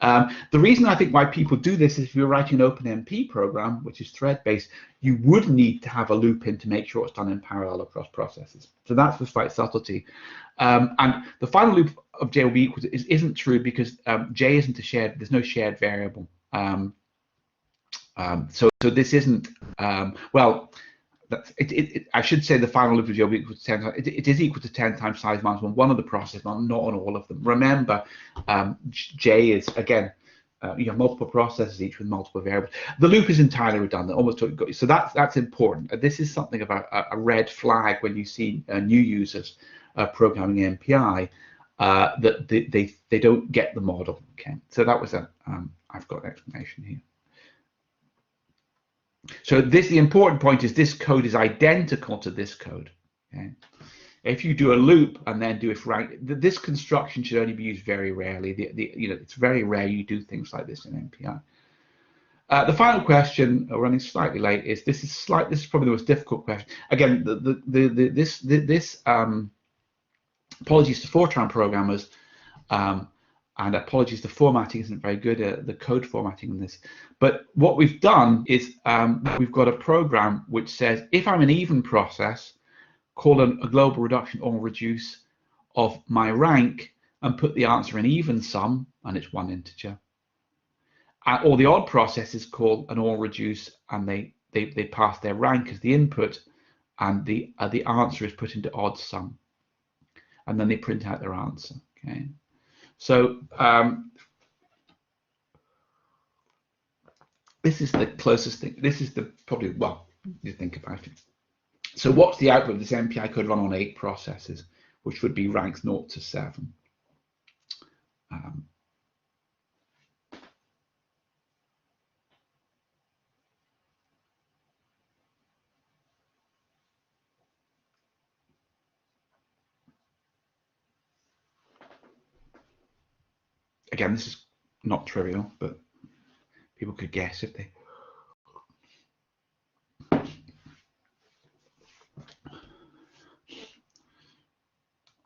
The reason I think why people do this is if you're writing an OpenMP program, which is thread-based, you would need to have a loop in to make sure it's done in parallel across processes. So that's the slight subtlety. And the final loop of J will be equal to isn't true, because J isn't a shared, there's no shared variable. So this isn't, well, I should say the final loop of J will be equal to 10 times. It is equal to 10 times size minus 1 of the processes, not on all of them. Remember, J is, again, you have multiple processes, each with multiple variables. The loop is entirely redundant, almost. So that's important. This is something about a red flag when you see new users programming MPI, that they don't get the model. Okay, so that was I've got an explanation here. So the important point is this code is identical to this code. Okay? If you do a loop and then do if rank, this construction should only be used very rarely. It's very rare you do things like this in MPI. The final question, running slightly late, is this is probably the most difficult question. Again, apologies to Fortran programmers. And apologies, the formatting isn't very good, the code formatting in this. But what we've done is we've got a program which says, if I'm an even process, call a global reduction or reduce of my rank and put the answer in even sum, and it's one integer. Or the odd process is called an all reduce, and they pass their rank as the input, and the answer is put into odd sum. And then they print out their answer. Okay. So this is the closest thing. This is probably, well, you think about it. So what's the output of this MPI code run on 8 processes, which would be ranks 0 to 7. Again, this is not trivial, but people could guess if they.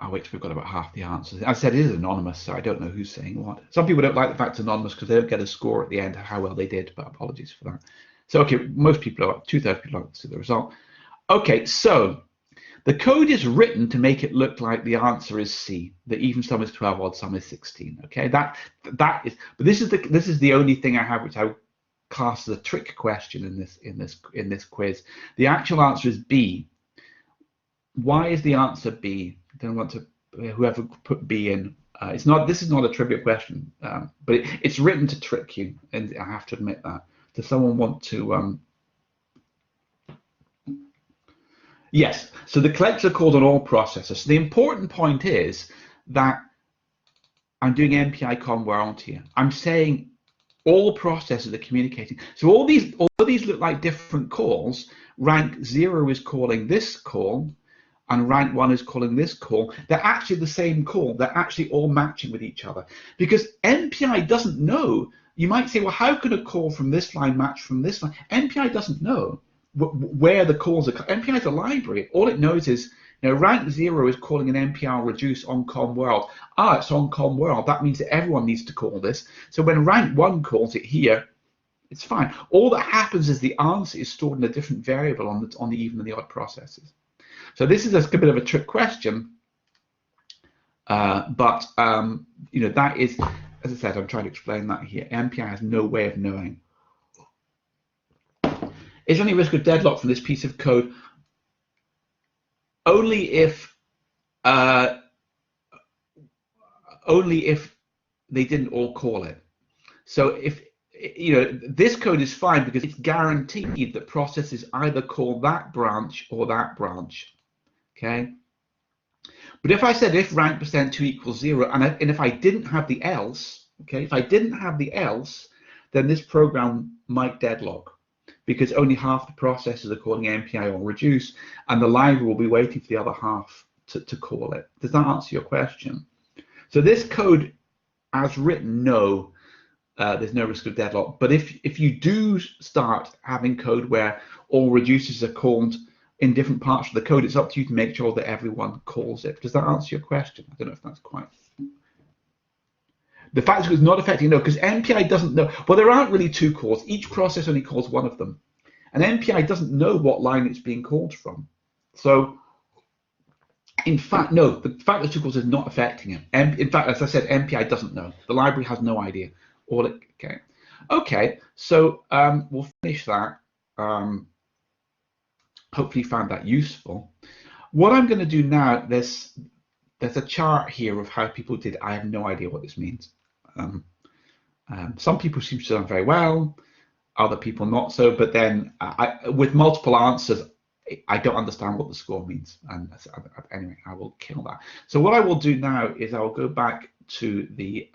I'll wait till we've got about half the answers. As I said, it is anonymous, so I don't know who's saying what. Some people don't like the fact it's anonymous because they don't get a score at the end of how well they did, but apologies for that. So, okay, most people are, 2/3 people like to see the result. Okay, so the code is written to make it look like the answer is C. The even sum is 12, odd sum is 16. Okay, that is. But this is the only thing I have which I class as a trick question in this quiz. The actual answer is B. Why is the answer B? I don't want to whoever put B in. It's not. This is not a trivia question, but it's written to trick you, and I have to admit that. Does someone want to? Yes, so the collectors are called on all processors. So the important point is that I'm doing MPI conwarrant here. I'm saying all processes are communicating. So all these look like different calls. Rank 0 is calling this call, and rank 1 is calling this call. They're actually the same call. They're actually all matching with each other. Because MPI doesn't know. You might say, well, how could a call from this line match from this line? MPI doesn't know where the calls are. MPI is a library. All it knows is, rank 0 is calling an MPI reduce on comworld. It's on comworld. That means that everyone needs to call this. So when rank 1 calls it here, it's fine. All that happens is the answer is stored in a different variable on the even and the odd processes. So this is a bit of a trick question, but that is, as I said, I'm trying to explain that here. MPI has no way of knowing. Is there any risk of deadlock from this piece of code? Only if they didn't all call it. So if this code is fine because it's guaranteed that processes either call that branch or that branch. Okay. But if I said if rank %2 equals 0, and if I didn't have the else, okay, if I didn't have the else, then this program might deadlock. because only half the processes are calling MPI or reduce, and the library will be waiting for the other half to call it. Does that answer your question? So this code, as written, no, there's no risk of deadlock. But if you do start having code where all reduces are called in different parts of the code, it's up to you to make sure that everyone calls it. Does that answer your question? I don't know if that's quite. The fact is it's not affecting, no, because MPI doesn't know. Well, there aren't really two calls. Each process only calls one of them. And MPI doesn't know what line it's being called from. So, in fact, no, the fact that two calls is not affecting it. In fact, as I said, MPI doesn't know. The library has no idea. Okay, so we'll finish that. Hopefully you found that useful. What I'm going to do now, there's a chart here of how people did. I have no idea what this means. Some people seem to have done very well, other people not so, but then with multiple answers, I don't understand what the score means. And anyway, I will kill that. So what I will do now is I will go back to the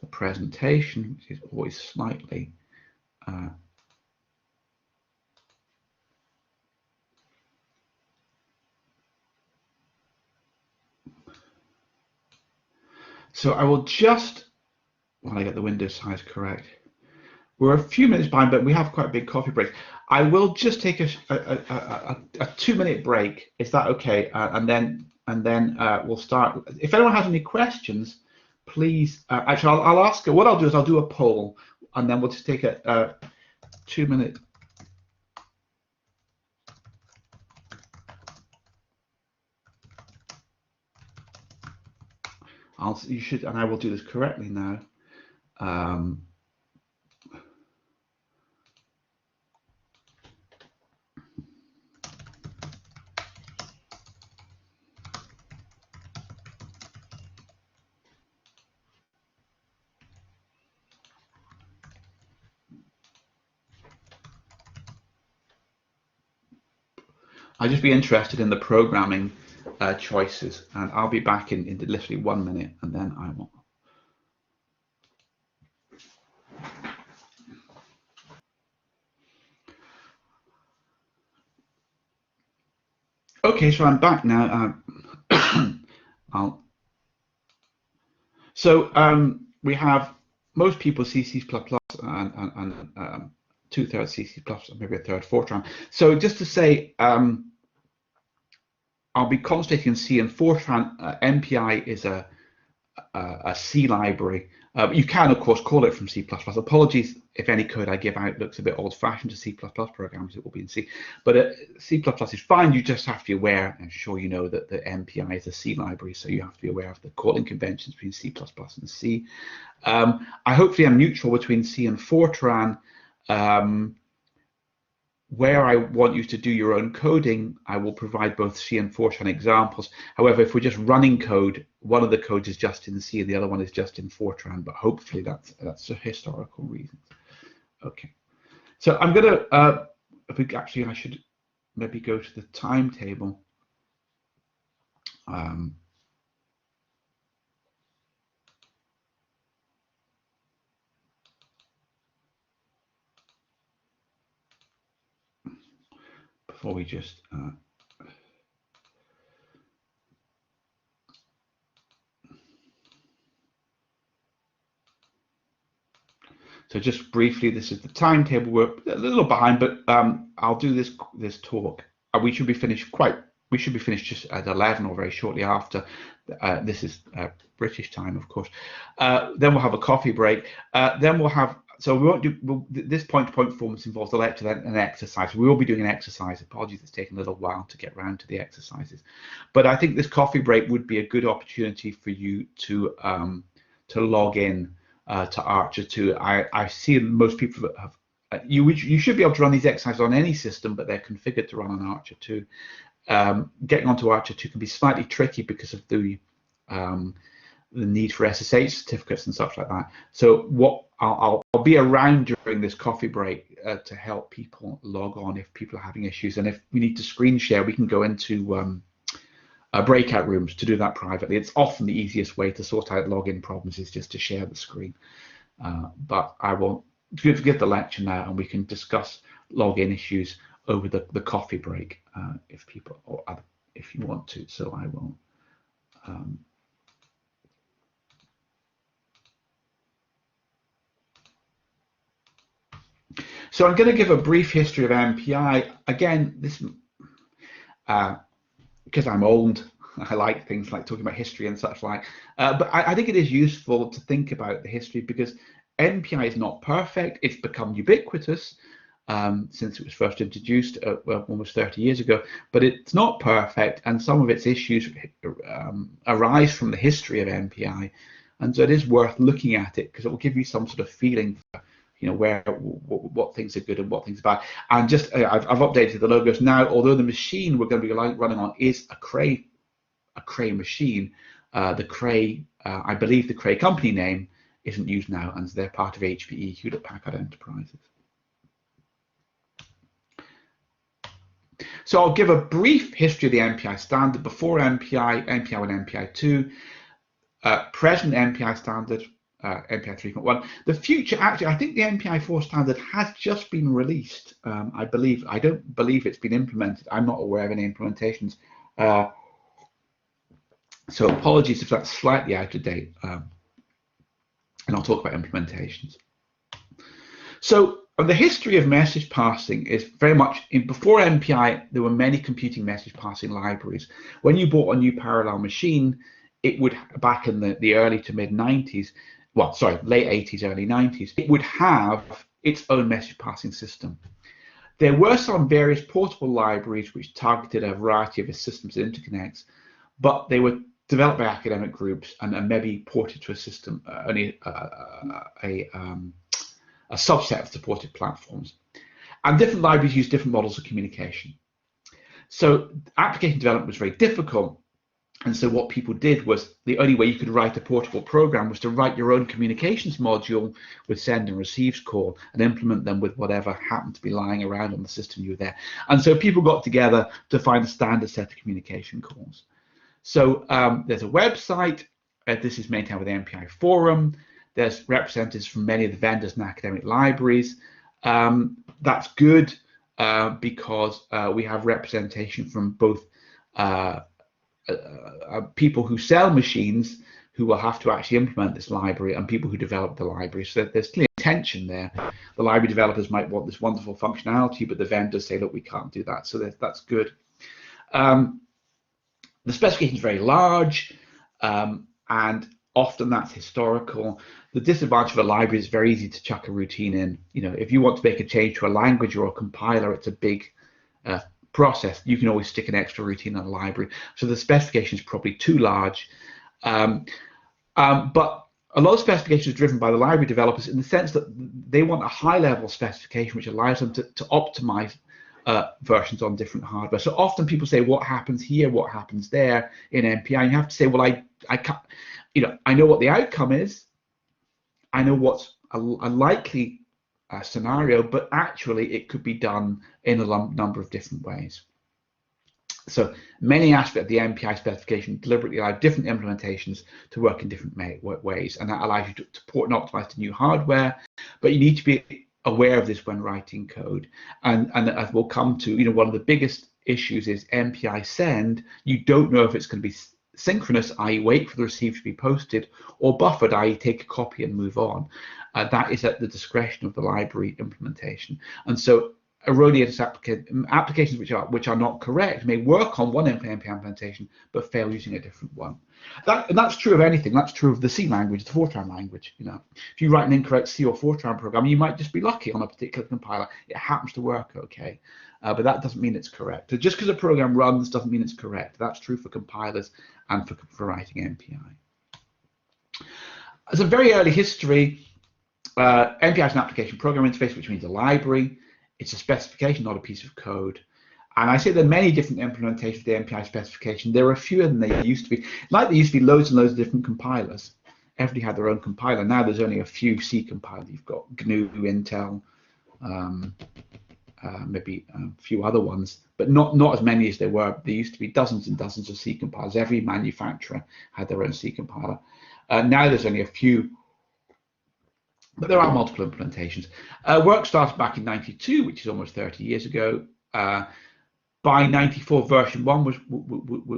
presentation, which is always slightly so I will just, when I get the window size correct, we're a few minutes behind, but we have quite a big coffee break. I will just take a 2-minute break. Is that okay? And then we'll start. If anyone has any questions, please. Actually, I'll ask. What I'll do is I'll do a poll, and then we'll just take a 2-minute. You should, and I will do this correctly now. I'll just be interested in the programming choices, and I'll be back in literally 1 minute, and then I will. Okay, so I'm back now. We have most people C++ and 2/3 C++, maybe a third Fortran. So just to say, I'll be concentrating on C and Fortran. MPI is a C library. You can, of course, call it from C++. Apologies if any code I give out looks a bit old-fashioned to C++ programs. It will be in C. But C++ is fine. You just have to be aware, I'm sure you know, that the MPI is a C library, so you have to be aware of the calling conventions between C++ and C. I hopefully am neutral between C and Fortran. Where I want you to do your own coding, I will provide both C and Fortran examples. However, if we're just running code, one of the codes is just in C and the other one is just in Fortran, but hopefully that's for historical reasons. Okay, so I'm gonna, actually I should maybe go to the timetable. Before we just so just briefly, this is the timetable. We're a little behind, but I'll do this talk. We should be finished just at 11 or very shortly after. This is British time, of course. Then we'll have a coffee break. Then we'll have. So we won't do this point-to-point performance involves the lecture, then an exercise. We will be doing an exercise. Apologies, it's taken a little while to get around to the exercises. But I think this coffee break would be a good opportunity for you to log in to ARCHER2. I see most people have. You should be able to run these exercises on any system, but they're configured to run on ARCHER2. Getting onto ARCHER2 can be slightly tricky because of the need for SSH certificates and stuff like that. So what I'll be around during this coffee break to help people log on if people are having issues, and if we need to screen share, we can go into breakout rooms to do that privately. It's often the easiest way to sort out login problems is just to share the screen. But I will give the lecture now, and we can discuss login issues over the coffee break if people, or if you want to. So I will. So I'm going to give a brief history of MPI. Again, this because I'm old, I like things like talking about history and such like. But I think it is useful to think about the history, because MPI is not perfect. It's become ubiquitous since it was first introduced well, almost 30 years ago. But it's not perfect, and some of its issues arise from the history of MPI. And so it is worth looking at it, because it will give you some sort of feeling for, you know, what things are good and what things are bad. And just I've updated the logos now. Although the machine we're going to be running on is a Cray machine, the Cray, I believe the Cray company name isn't used now, and they're part of HPE, Hewlett Packard Enterprises. So I'll give a brief history of the MPI standard before MPI, MPI 1, MPI 2, present MPI standard, MPI 3.1. The future, actually, I think the MPI 4 standard has just been released. I don't believe it's been implemented. I'm not aware of any implementations. So apologies if that's slightly out of date. And I'll talk about implementations. So the history of message passing is very much before MPI. There were many computing message passing libraries. When you bought a new parallel machine, it would, back in the early to mid 90s, well, sorry, late 80s, early 90s, it would have its own message passing system. There were some various portable libraries which targeted a variety of systems interconnects, but they were developed by academic groups and maybe ported to a system, only a subset of supported platforms. And different libraries use different models of communication. So application development was very difficult. And so what people did was, the only way you could write a portable program was to write your own communications module with send and receives call and implement them with whatever happened to be lying around on the system you were there. And so people got together to find a standard set of communication calls. So there's a website. This is maintained with the MPI forum. There's representatives from many of the vendors and academic libraries. That's good because we have representation from both people who sell machines who will have to actually implement this library and people who develop the library. So there's clear tension there. The library developers might want this wonderful functionality, but the vendors say, look, we can't do that. So that's good. The specification is very large, and often that's historical. The disadvantage of a library is very easy to chuck a routine in. You know, if you want to make a change to a language or a compiler, it's a big process. You can always stick an extra routine on a library. So the specification is probably too large. But a lot of specification is driven by the library developers in the sense that they want a high-level specification which allows them to optimize versions on different hardware. So often people say, what happens here, what happens there in MPI? And you have to say, well, I can't, you know, I know what the outcome is. I know what's a likely scenario, but actually it could be done in a number of different ways. So many aspects of the MPI specification deliberately allow different implementations to work in different ways, and that allows you to port and optimize to new hardware, but you need to be aware of this when writing code. And as we'll come to, you know, one of the biggest issues is MPI send. You don't know if it's going to be synchronous, i.e. wait for the receive to be posted, or buffered, i.e. take a copy and move on. That is at the discretion of the library implementation. And so erroneous applications which are not correct may work on one MPI implementation but fail using a different one. And that's true of anything. That's true of the C language, the Fortran language. You know, if you write an incorrect C or Fortran program, you might just be lucky on a particular compiler. It happens to work okay, but that doesn't mean it's correct. So just because a program runs doesn't mean it's correct. That's true for compilers and for writing MPI. As a very early history, MPI is an application program interface, which means a library. It's a specification, not a piece of code. And I say there are many different implementations of the MPI specification. There are fewer than they used to be. Like there used to be loads and loads of different compilers. Everybody had their own compiler. Now there's only a few C compilers. You've got GNU, Intel, maybe a few other ones, but not as many as there were. There used to be dozens and dozens of C compilers. Every manufacturer had their own C compiler. Now there's only a few. but there are multiple implementations. Work started back in '92, which is almost 30 years ago. By '94, version 1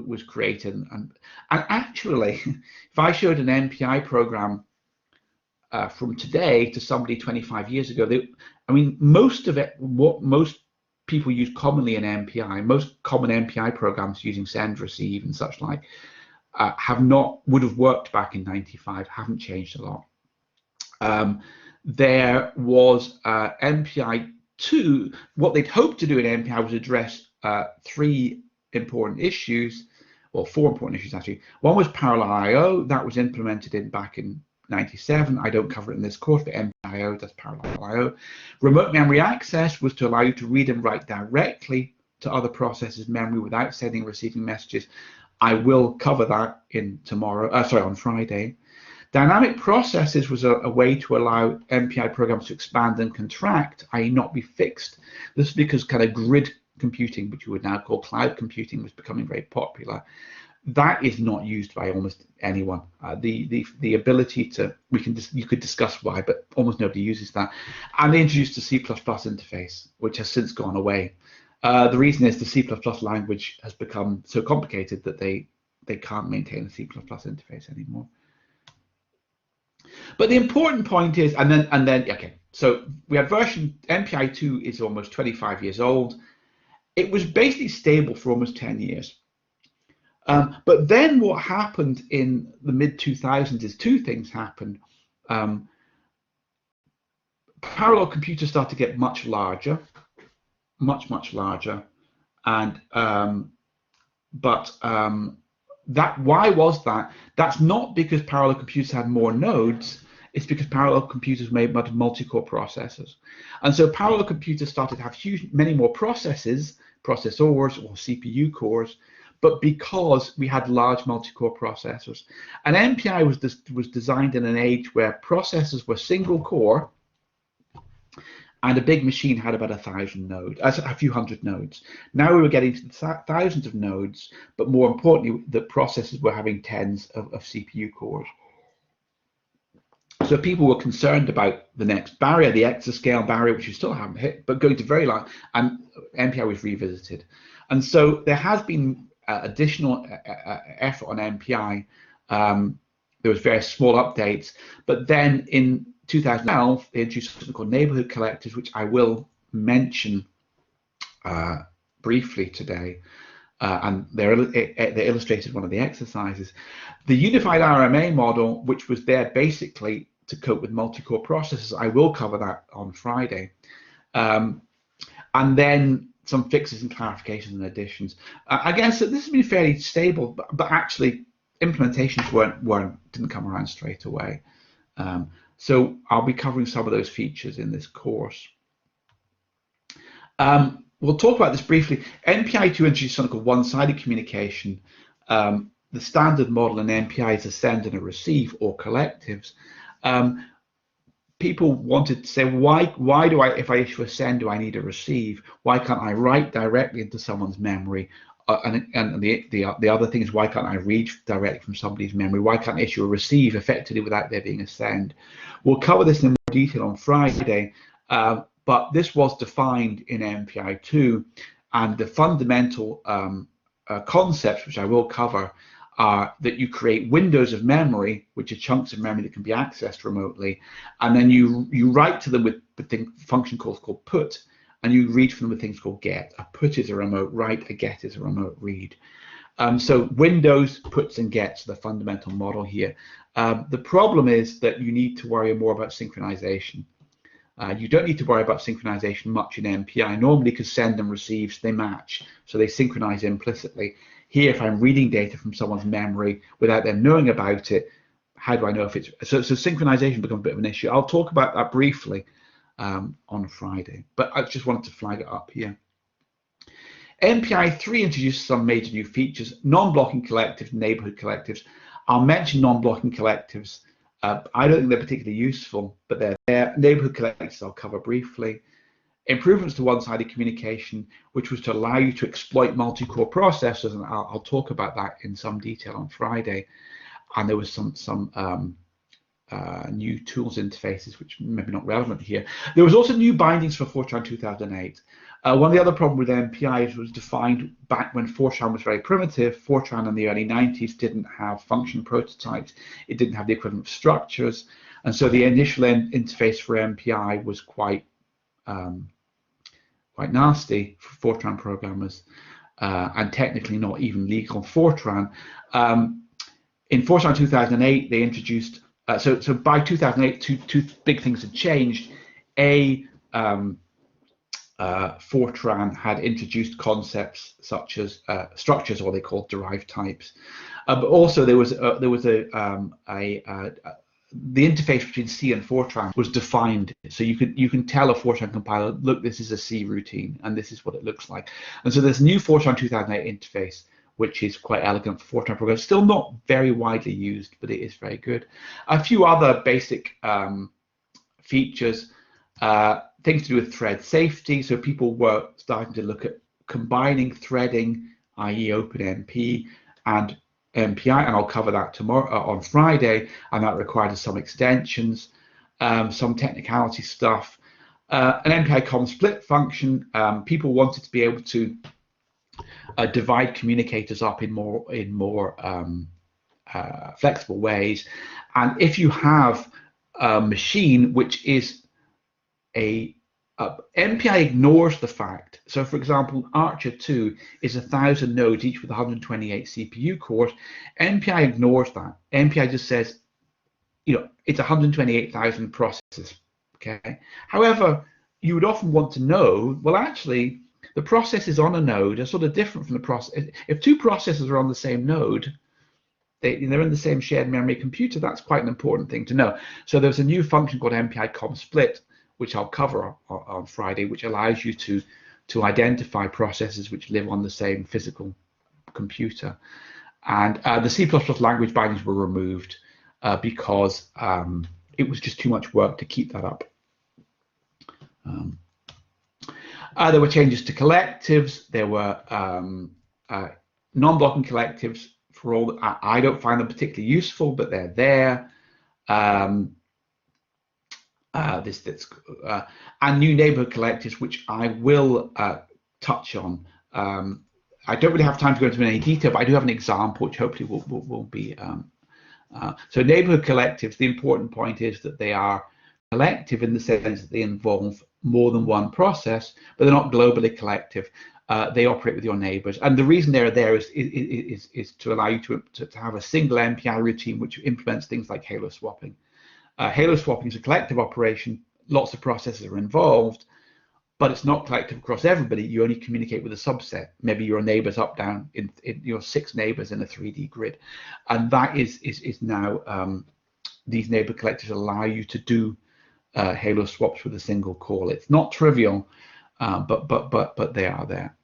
was created, and actually, if I showed an MPI program from today to somebody 25 years ago, I mean, most of it, what most people use commonly in MPI, most common MPI programs using send, receive, and such like, would have worked back in '95, haven't changed a lot. There was MPI2. What they'd hoped to do in MPI was address 3 important issues, or 4 important issues actually. One was parallel I/O. That was implemented back in '97. I don't cover it in this course, but MPI does parallel I/O. Remote memory access was to allow you to read and write directly to other processes' memory without sending and receiving messages. I will cover that on Friday. Dynamic processes was a way to allow MPI programs to expand and contract, i.e. not be fixed. This is because kind of grid computing, which you would now call cloud computing, was becoming very popular. That is not used by almost anyone. The ability to, you could discuss why, but almost nobody uses that. And they introduced the C++ interface, which has since gone away. The reason is the C++ language has become so complicated that they can't maintain a C++ interface anymore. But the important point is, and then okay, so we have version MPI2 is almost 25 years old. It was basically stable for almost 10 years. But then what happened in the mid-2000s is 2 things happened. Parallel computers started to get much larger, much larger, and why was that? That's not because parallel computers had more nodes. It's because parallel computers made multi-core processors, and so parallel computers started to have many more processors or CPU cores, but because we had large multi-core processors. And MPI was designed in an age where processors were single core, and a big machine had about 1,000 nodes, a few hundred nodes. Now we were getting to thousands of nodes, but more importantly, the processors were having tens of CPU cores. So people were concerned about the next barrier, the exascale barrier, which we still haven't hit, but going to very long, and MPI was revisited. And so there has been additional effort on MPI. There was very small updates, but then in 2012, they introduced something called neighbourhood collectives, which I will mention briefly today. And they illustrated one of the exercises. The unified RMA model, which was there basically to cope with multi-core processors, I will cover that on Friday. And then some fixes and clarifications and additions. I guess that this has been fairly stable, but actually implementations didn't come around straight away. So I'll be covering some of those features in this course. We'll talk about this briefly. MPI2 introduced something called one-sided communication. The standard model in MPI is a send and a receive, or collectives. People wanted to say, why do I, if I issue a send, do I need a receive? Why can't I write directly into someone's memory? And the other thing is, why can't I read directly from somebody's memory? Why can't I issue a receive effectively without there being a send? We'll cover this in more detail on Friday, but this was defined in MPI2, and the fundamental concepts, which I will cover, are that you create windows of memory, which are chunks of memory that can be accessed remotely, and then you write to them with a function called put, and you read from them with things called get. A put is a remote write, a get is a remote read. So windows, puts, and gets are the fundamental model here. The problem is that you need to worry more about synchronization. You don't need to worry about synchronization much in MPI, normally because send and receives, they match, so they synchronize implicitly. Here, if I'm reading data from someone's memory without them knowing about it, how do I know if it's... So synchronization becomes a bit of an issue. I'll talk about that briefly on Friday, but I just wanted to flag it up here. MPI3 introduced some major new features: non-blocking collectives, neighborhood collectives. I'll mention non-blocking collectives. I don't think they're particularly useful, but they're there. Neighborhood collectives I'll cover briefly. Improvements to one-sided communication, which was to allow you to exploit multi-core processors, and I'll talk about that in some detail on Friday. And there was some new tools interfaces, which maybe not relevant here. There was also new bindings for Fortran 2008. One of the other problems with MPIs was defined back when Fortran was very primitive. Fortran in the early 90s didn't have function prototypes. It didn't have the equivalent structures. And so the initial interface for MPI was quite nasty for Fortran programmers, and technically not even legal in Fortran. In Fortran 2008, they introduced, so by 2008, two big things had changed. Fortran had introduced concepts such as structures, or they called derived types, but also there was the interface between C and Fortran was defined, so you can tell a Fortran compiler, look, this is a C routine, and this is what it looks like. And so this new Fortran 2008 interface, which is quite elegant for Fortran programs, still not very widely used, but it is very good. A few other basic features, things to do with thread safety. So people were starting to look at combining threading, i.e. OpenMP, and MPI, and I'll cover that tomorrow on Friday, and that required some extensions, some technicality stuff, an MPI com split function. People wanted to be able to divide communicators up in more flexible ways, and if you have a machine which is MPI ignores the fact. So, for example, ARCHER2 is 1,000 nodes, each with 128 CPU cores. MPI ignores that. MPI just says, it's 128,000 processes. Okay. However, you would often want to know, well, actually, the processes on a node are sort of different from the process. If two processes are on the same node, they're in the same shared memory computer. That's quite an important thing to know. So there's a new function called MPI com split, which I'll cover on Friday, which allows you to identify processes which live on the same physical computer. And the C++ language bindings were removed because it was just too much work to keep that up. There were changes to collectives. There were non-blocking collectives for all. I don't find them particularly useful, but they're there. And new neighborhood collectives, which I will touch on. I don't really have time to go into any detail, but I do have an example, which hopefully will be. So neighborhood collectives, the important point is that they are collective in the sense that they involve more than one process, but they're not globally collective. They operate with your neighbors, and the reason they're there is to allow you to have a single MPI routine which implements things like halo swapping. Halo swapping is a collective operation. Lots of processes are involved, but it's not collective across everybody. You only communicate with a subset. Maybe your neighbors up, down, in your 6 neighbors in a 3D grid, and that is now these neighbor collectives allow you to do halo swaps with a single call. It's not trivial, but they are there.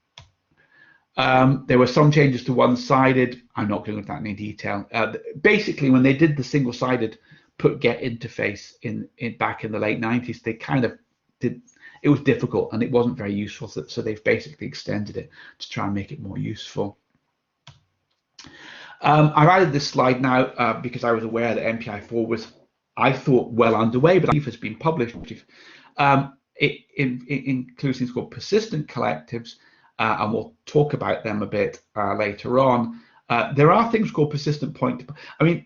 There were some changes to one-sided. I'm not going to go into that in any detail. Basically, when they did the single-sided put get interface back in the late 90s, they kind of did. It was difficult and it wasn't very useful, so they've basically extended it to try and make it more useful. I've added this slide now because I was aware that MPI4 was, I thought, well underway, but it has been published. It includes things called persistent collectives, and we'll talk about them a bit later on. There are things called persistent point. I mean,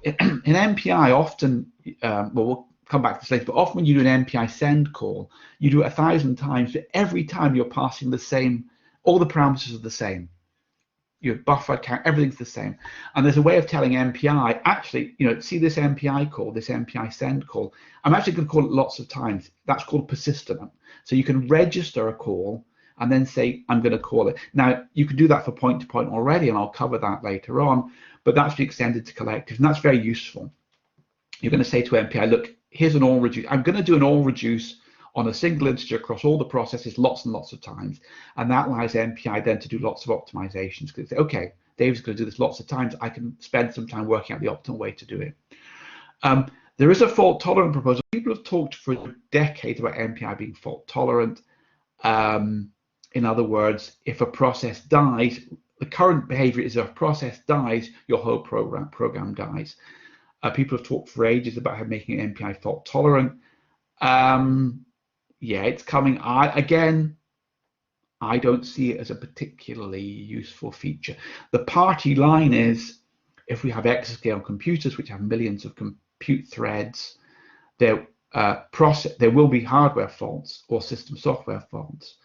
in MPI, often, well, we'll come back to this later, but often when you do an MPI send call, you do it 1,000 times, but every time you're passing the same, all the parameters are the same. Your buffer count, everything's the same. And there's a way of telling MPI, actually, see this MPI call, this MPI send call, I'm actually going to call it lots of times. That's called persistent. So you can register a call and then say, I'm going to call it. Now, you can do that for point-to-point already, and I'll cover that later on, but that's been extended to collectives, and that's very useful. You're going to say to MPI, look, here's an all reduce. I'm going to do an all reduce on a single integer across all the processes lots and lots of times, and that allows MPI then to do lots of optimizations. Because say, okay, Dave's going to do this lots of times. I can spend some time working out the optimal way to do it. There is a fault tolerant proposal. People have talked for decades about MPI being fault tolerant. In other words, if a process dies, the current behavior is if a process dies, your whole program dies. People have talked for ages about how making MPI fault tolerant. Yeah, it's coming. I don't see it as a particularly useful feature. The party line is, if we have exascale computers which have millions of compute threads, there will be hardware faults or system software faults,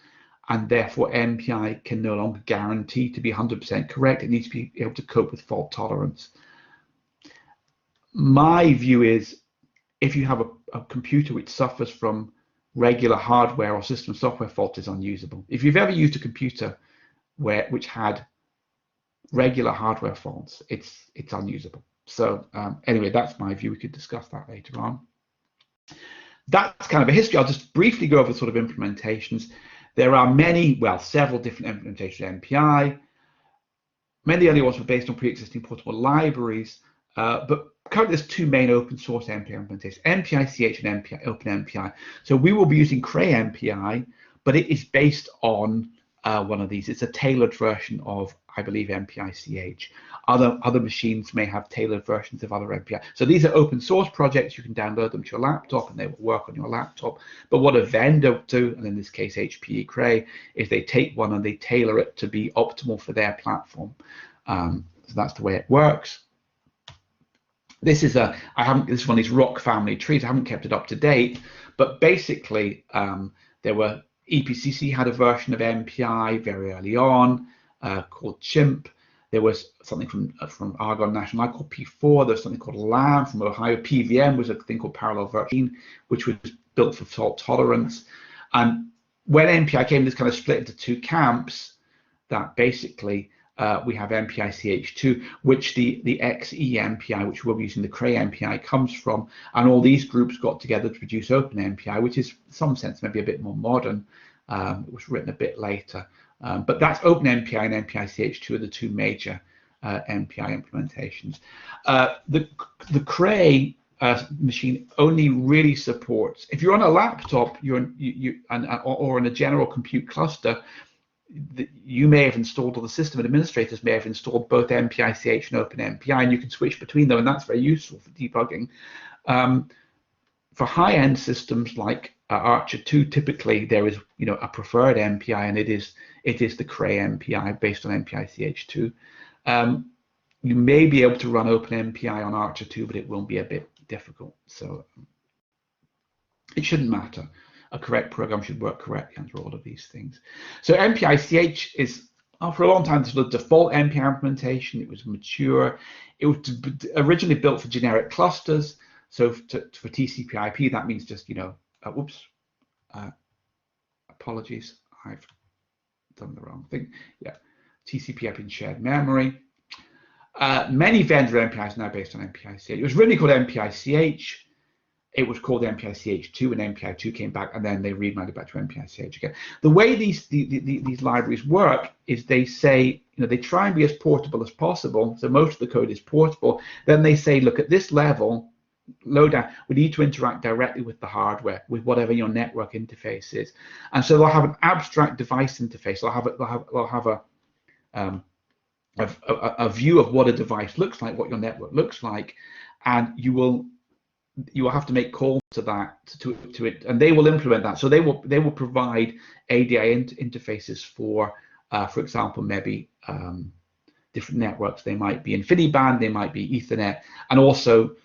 and therefore MPI can no longer guarantee to be 100% correct. It needs to be able to cope with fault tolerance. My view is, if you have a computer which suffers from regular hardware or system software fault, is unusable. If you've ever used a computer which had regular hardware faults, it's unusable. So anyway, that's my view. We could discuss that later on. That's kind of a history. I'll just briefly go over sort of implementations. There are several different implementations of MPI. Many of the early ones were based on pre-existing portable libraries, but currently there's two main open source MPI implementations, MPI-CH and OpenMPI. So we will be using Cray MPI, but it is based on one of these. It's a tailored version of, I believe, MPI-CH. Other machines may have tailored versions of other MPI. So these are open source projects. You can download them to your laptop and they will work on your laptop. But what a vendor do, and in this case HPE Cray, is they take one and they tailor it to be optimal for their platform. So that's the way it works. This is this is one of these rock family trees. I haven't kept it up to date, but basically EPCC had a version of MPI very early on called Chimp. There was something from Argonne National Lab called P4. There's something called LAM from Ohio. PVM was a thing called Parallel Virtual, which was built for fault tolerance. And when MPI came, this kind of split into two camps. That basically we have MPI-CH2, which the XE MPI, which we'll be using the Cray MPI, comes from, and all these groups got together to produce OpenMPI, which is, in some sense, maybe a bit more modern. It was written a bit later, but that's OpenMPI and MPI-CH2 are the two major MPI implementations. The Cray machine only really supports, if you're on a laptop, or in a general compute cluster, you may have installed, or the system administrators may have installed, both MPI-CH and OpenMPI, and you can switch between them, and that's very useful for debugging. For high-end systems like ARCHER2, typically there is a preferred MPI, and it is the Cray MPI based on MPI-CH2. You may be able to run OpenMPI on ARCHER2, but it will be a bit difficult. So it shouldn't matter. A correct program should work correctly under all of these things. So MPI-CH is, for a long time, the default MPI implementation. It was mature. It was originally built for generic clusters. So for TCP/IP, that means just, apologies, I've done the wrong thing. Yeah, TCP/IP in shared memory. Many vendor MPIs are now based on MPI-CH. It was really called MPI-CH. It was called MPI-CH2, and MPI-2 came back, and then they rebranded back to MPI-CH again. The way these libraries work is they say, they try and be as portable as possible. So most of the code is portable. Then they say, look, at this level, low down, we need to interact directly with the hardware, with whatever your network interface is. And so they'll have an abstract device interface. They'll have a view of what a device looks like, what your network looks like, and you will have to make calls to that, to it, and they will implement that. So they will provide ADI interfaces for example, maybe different networks. They might be InfiniBand, they might be Ethernet, and also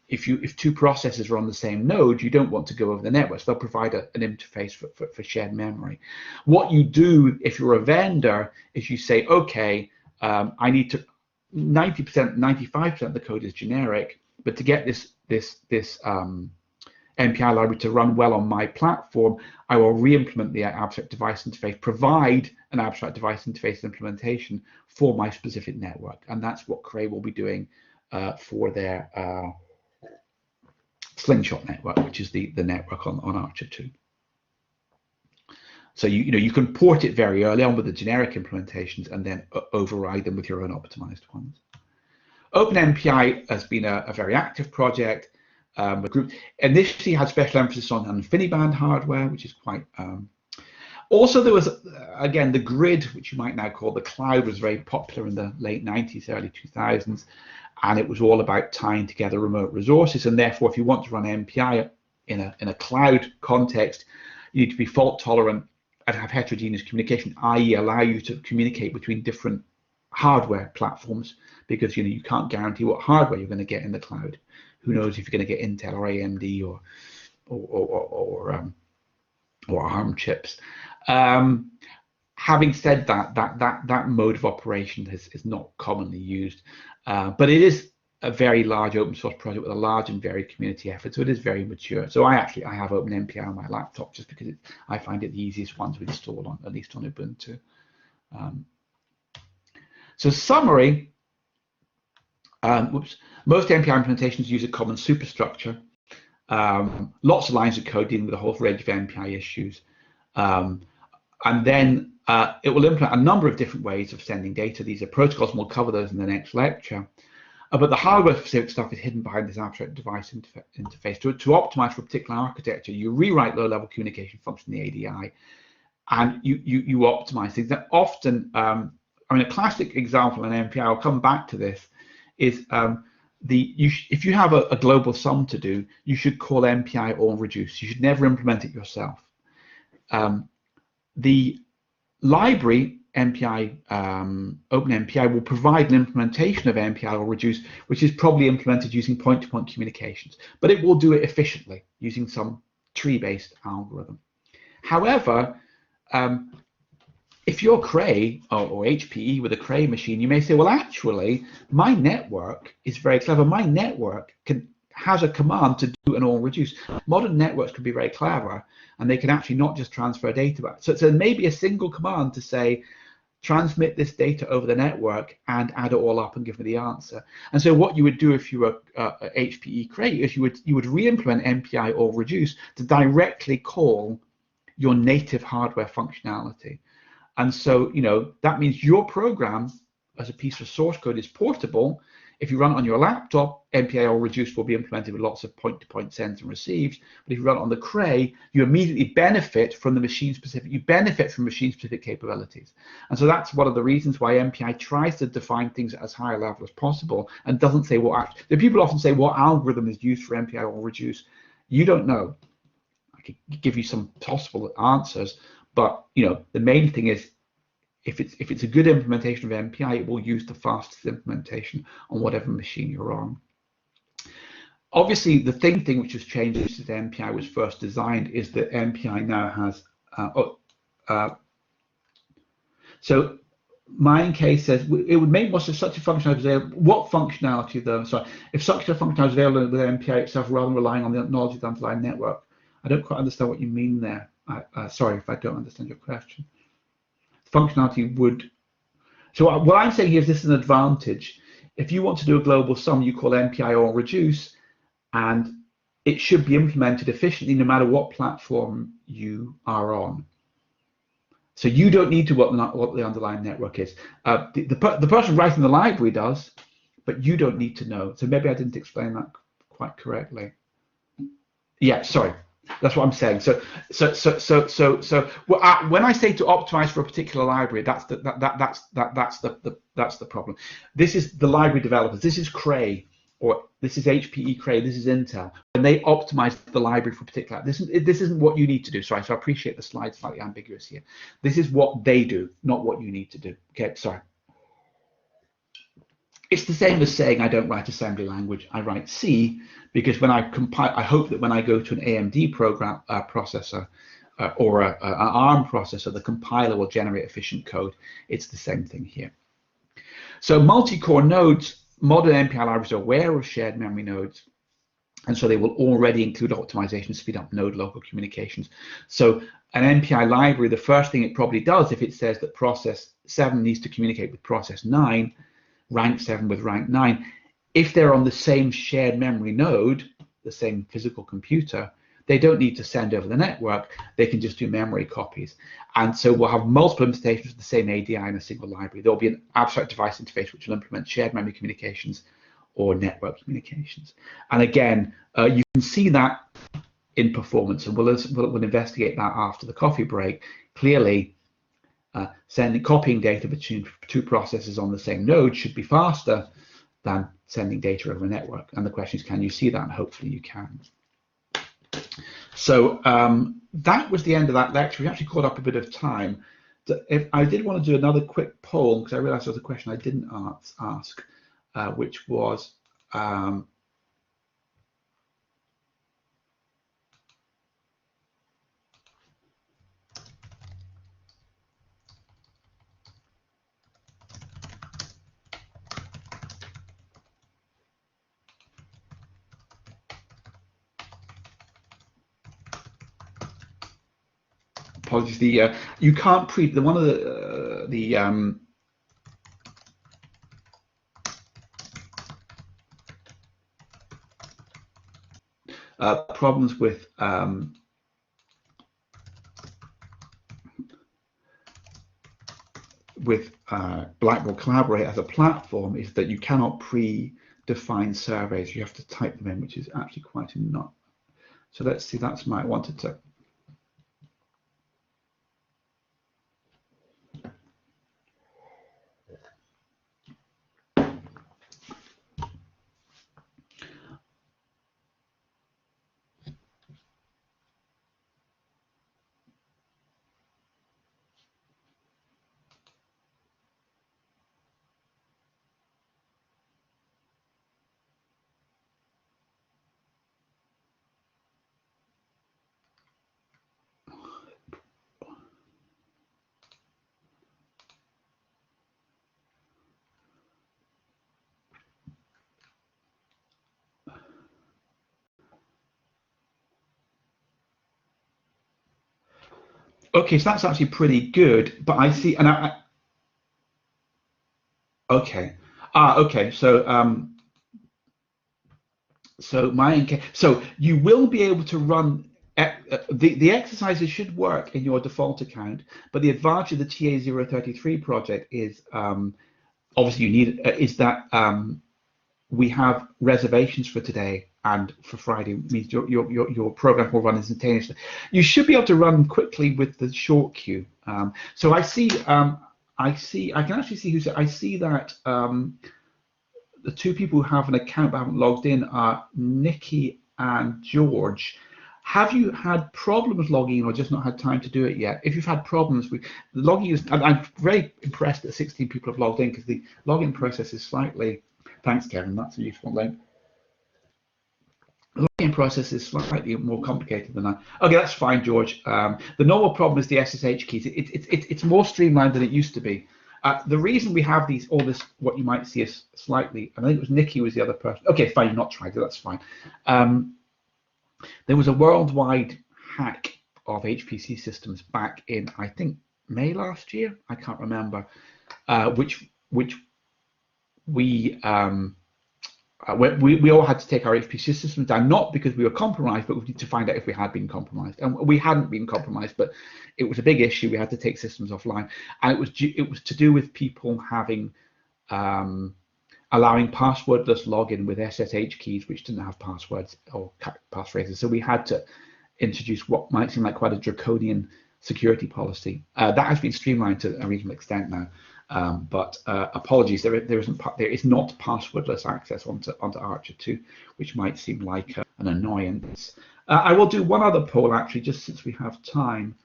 if two processors are on the same node, you don't want to go over the network. So they'll provide an interface for shared memory. What you do if you're a vendor is you say, okay, I need to 90%, 95% of the code is generic, but to get this MPI library to run well on my platform, I will re-implement the abstract device interface, provide an abstract device interface implementation for my specific network. And that's what Cray will be doing for their Slingshot network, which is the network on ARCHER2. So you can port it very early on with the generic implementations and then override them with your own optimized ones. OpenMPI has been a very active project. The group initially had special emphasis on InfiniBand hardware, which is quite Also, there was, again, the grid, which you might now call the cloud, was very popular in the late 90s, early 2000s, and it was all about tying together remote resources. And therefore, if you want to run MPI in a cloud context, you need to be fault tolerant and have heterogeneous communication, i.e. allow you to communicate between different hardware platforms, because you can't guarantee what hardware you're going to get in the cloud. Who knows if you're going to get Intel or AMD or ARM chips. Having said that, that mode of operation is not commonly used, but it is a very large open source project with a large and varied community effort, so it is very mature. So I have OpenMPI on my laptop just because I find it the easiest one to install on, at least on Ubuntu. So summary, most MPI implementations use a common superstructure. Lots of lines of code dealing with a whole range of MPI issues. And then it will implement a number of different ways of sending data. These are protocols, and we'll cover those in the next lecture. But the hardware-specific stuff is hidden behind this abstract device interface. To optimize for a particular architecture, you rewrite low-level communication function in the ADI, and you optimize things. That often, I mean, a classic example in MPI, I'll come back to this, is if you have a global sum to do, you should call MPI or reduce. You should never implement it yourself. The library MPI, OpenMPI, will provide an implementation of MPI or reduce, which is probably implemented using point-to-point communications, but it will do it efficiently using some tree-based algorithm. However, if you're Cray or HPE with a Cray machine, you may say, well, actually, my network is very clever. My network has a command to do an all reduce. Modern networks can be very clever, and they can actually not just transfer data back. So maybe a single command to say, transmit this data over the network and add it all up and give me the answer. And so what you would do if you were HPE Cray is you would re-implement MPI or reduce to directly call your native hardware functionality. And so, that means your program as a piece of source code is portable. If you run it on your laptop, MPI or reduce will be implemented with lots of point-to-point sends and receives. But if you run it on the Cray, you immediately benefit from the machine-specific. You benefit from machine-specific capabilities. And so that's one of the reasons why MPI tries to define things at as high a level as possible and doesn't say what. The people often say what algorithm is used for MPI or reduce. You don't know. I could give you some possible answers, but the main thing is, if it's a good implementation of MPI, it will use the fastest implementation on whatever machine you're on. Obviously, the thing which has changed since MPI was first designed is that MPI now has. So Mpi says it would make most of such a functionality available. What functionality though? Sorry, if such a functionality is available with MPI itself rather than relying on the knowledge of the underlying network. I don't quite understand what you mean there. Sorry if I don't understand your question. Functionality would. So what I'm saying here is this is an advantage. If you want to do a global sum, you call MPI or reduce, and it should be implemented efficiently no matter what platform you are on. So you don't need to know what the underlying network is. The person writing the library does, but you don't need to know. So maybe I didn't explain that quite correctly. Yeah, sorry. That's what I'm saying. So when I say to optimize for a particular library, that's the problem. This is the library developers. This is Cray, or this is HPE Cray. This is Intel. When they optimize the library for a particular, this isn't what you need to do. Sorry. So I appreciate the slide's slightly ambiguous here. This is what they do, not what you need to do. Okay. Sorry. It's the same as saying I don't write assembly language, I write C, because when I compile, I hope that when I go to an AMD program processor or an ARM processor, the compiler will generate efficient code. It's the same thing here. So multi-core nodes, modern MPI libraries are aware of shared memory nodes, and so they will already include optimization to speed up node local communications. So an MPI library, the first thing it probably does, if it says that process 7 needs to communicate with process 9, rank 7 with rank 9, if they're on the same shared memory node, the same physical computer, they don't need to send over the network. They can just do memory copies. And so we'll have multiple implementations of the same ADI in a single library. There'll be an abstract device interface which will implement shared memory communications or network communications. And again, you can see that in performance, and we'll investigate that after the coffee break. Clearly, copying data between two processes on the same node should be faster than sending data over a network. And the question is, can you see that? And hopefully you can. So that was the end of that lecture. We actually caught up a bit of time. If I did want to do another quick poll, because I realized there was a question I didn't ask, which was, apologies. You can't one of the problems with Blackboard Collaborate as a platform is that you cannot pre-define surveys. You have to type them in, which is actually quite a nut. So let's see. That's my wanted to. Okay, so that's actually pretty good, but I see, and okay, okay, so so you will be able to run the exercises should work in your default account, but the advantage of the TA033 project is obviously you need is that we have reservations for today and for Friday. Means your program will run instantaneously. You should be able to run quickly with the short queue. So I see I can actually see who's. I see that the two people who have an account but haven't logged in are Nikki and George. Have you had problems logging in or just not had time to do it yet? If you've had problems with logging, I'm very impressed that 16 people have logged in because the login process is slightly. Thanks, Kevin. That's a useful link. The login process is slightly more complicated than that. Okay, that's fine, George. The normal problem is the SSH keys. It's more streamlined than it used to be. The reason we have all this, what you might see is slightly, I think it was Nikki was the other person. Okay, fine, you've not tried it, that's fine. There was a worldwide hack of HPC systems back in, I think, May last year. I can't remember, which we all had to take our HPC systems down, not because we were compromised, but we need to find out if we had been compromised. And we hadn't been compromised, but it was a big issue. We had to take systems offline, and it was to do with people having allowing passwordless login with SSH keys, which didn't have passwords or passphrases. So we had to introduce what might seem like quite a draconian security policy. That has been streamlined to a reasonable extent now. But apologies, there is not passwordless access onto ARCHER2, which might seem like an annoyance. I will do one other poll actually, just since we have time.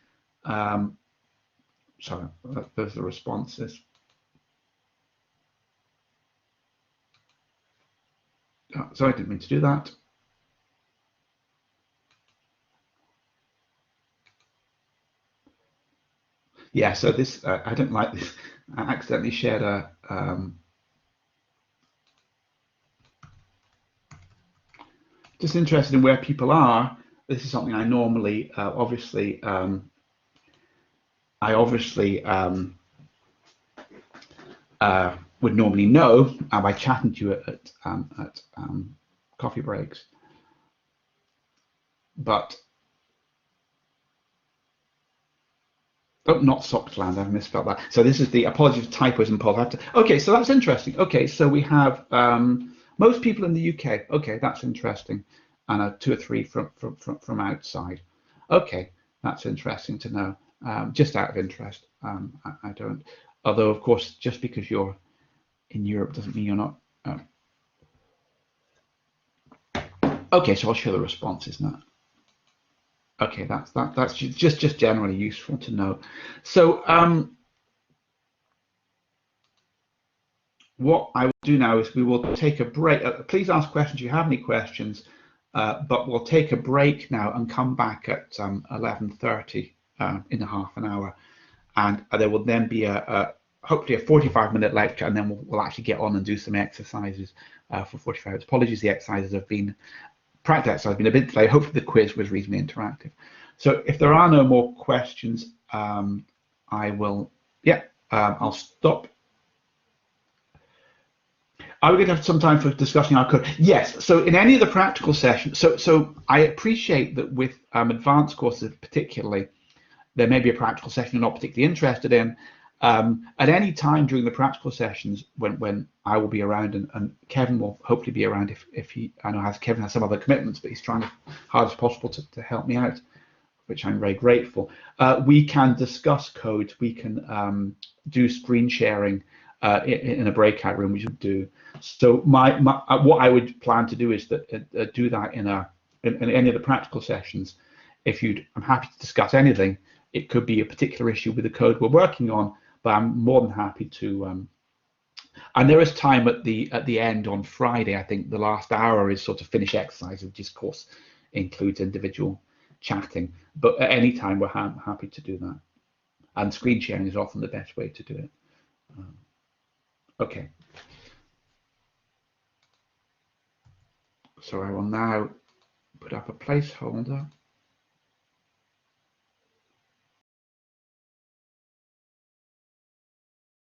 Sorry, those are the responses. Sorry, I didn't mean to do that. Yeah, so this I don't like this. I accidentally shared a just interested in where people are. This is something I normally obviously would normally know by chatting to you at coffee breaks, but oh, not Sockland, I've misspelled that. So this is the apologies for typos and polls. Okay, so that's interesting. Okay, so we have most people in the UK. Okay, that's interesting. and 2 or 3 from outside. Okay, that's interesting to know. Just out of interest, I don't. Although, of course, just because you're in Europe doesn't mean you're not. Okay, so I'll show the responses now. Okay, that's just generally useful to know. So what I will do now is we will take a break. Please ask questions if you have any questions, but we'll take a break now and come back at 11:30 in a half an hour, and there will then be hopefully a 45-minute lecture, and then we'll actually get on and do some exercises for 45 minutes. Apologies, the exercises have been practice exercise, been a bit delayed. Hopefully the quiz was reasonably interactive. So if there are no more questions, I will, I'll stop. Are we going to have some time for discussing our code? Yes. So in any of the practical sessions, so I appreciate that with advanced courses particularly, there may be a practical session you're not particularly interested in. At any time during the practical sessions when I will be around, and Kevin will hopefully be around if he, I know Kevin has some other commitments, but he's trying as hard as possible to help me out, which I'm very grateful. We can discuss code, we can do screen sharing in a breakout room, we should do. So what I would plan to do is that do that in any of the practical sessions. I'm happy to discuss anything. It could be a particular issue with the code we're working on, but I'm more than happy to. And there is time at the end on Friday. I think the last hour is sort of finish exercise, which of course includes individual chatting. But at any time we're happy to do that. And screen sharing is often the best way to do it. Okay. So I will now put up a placeholder.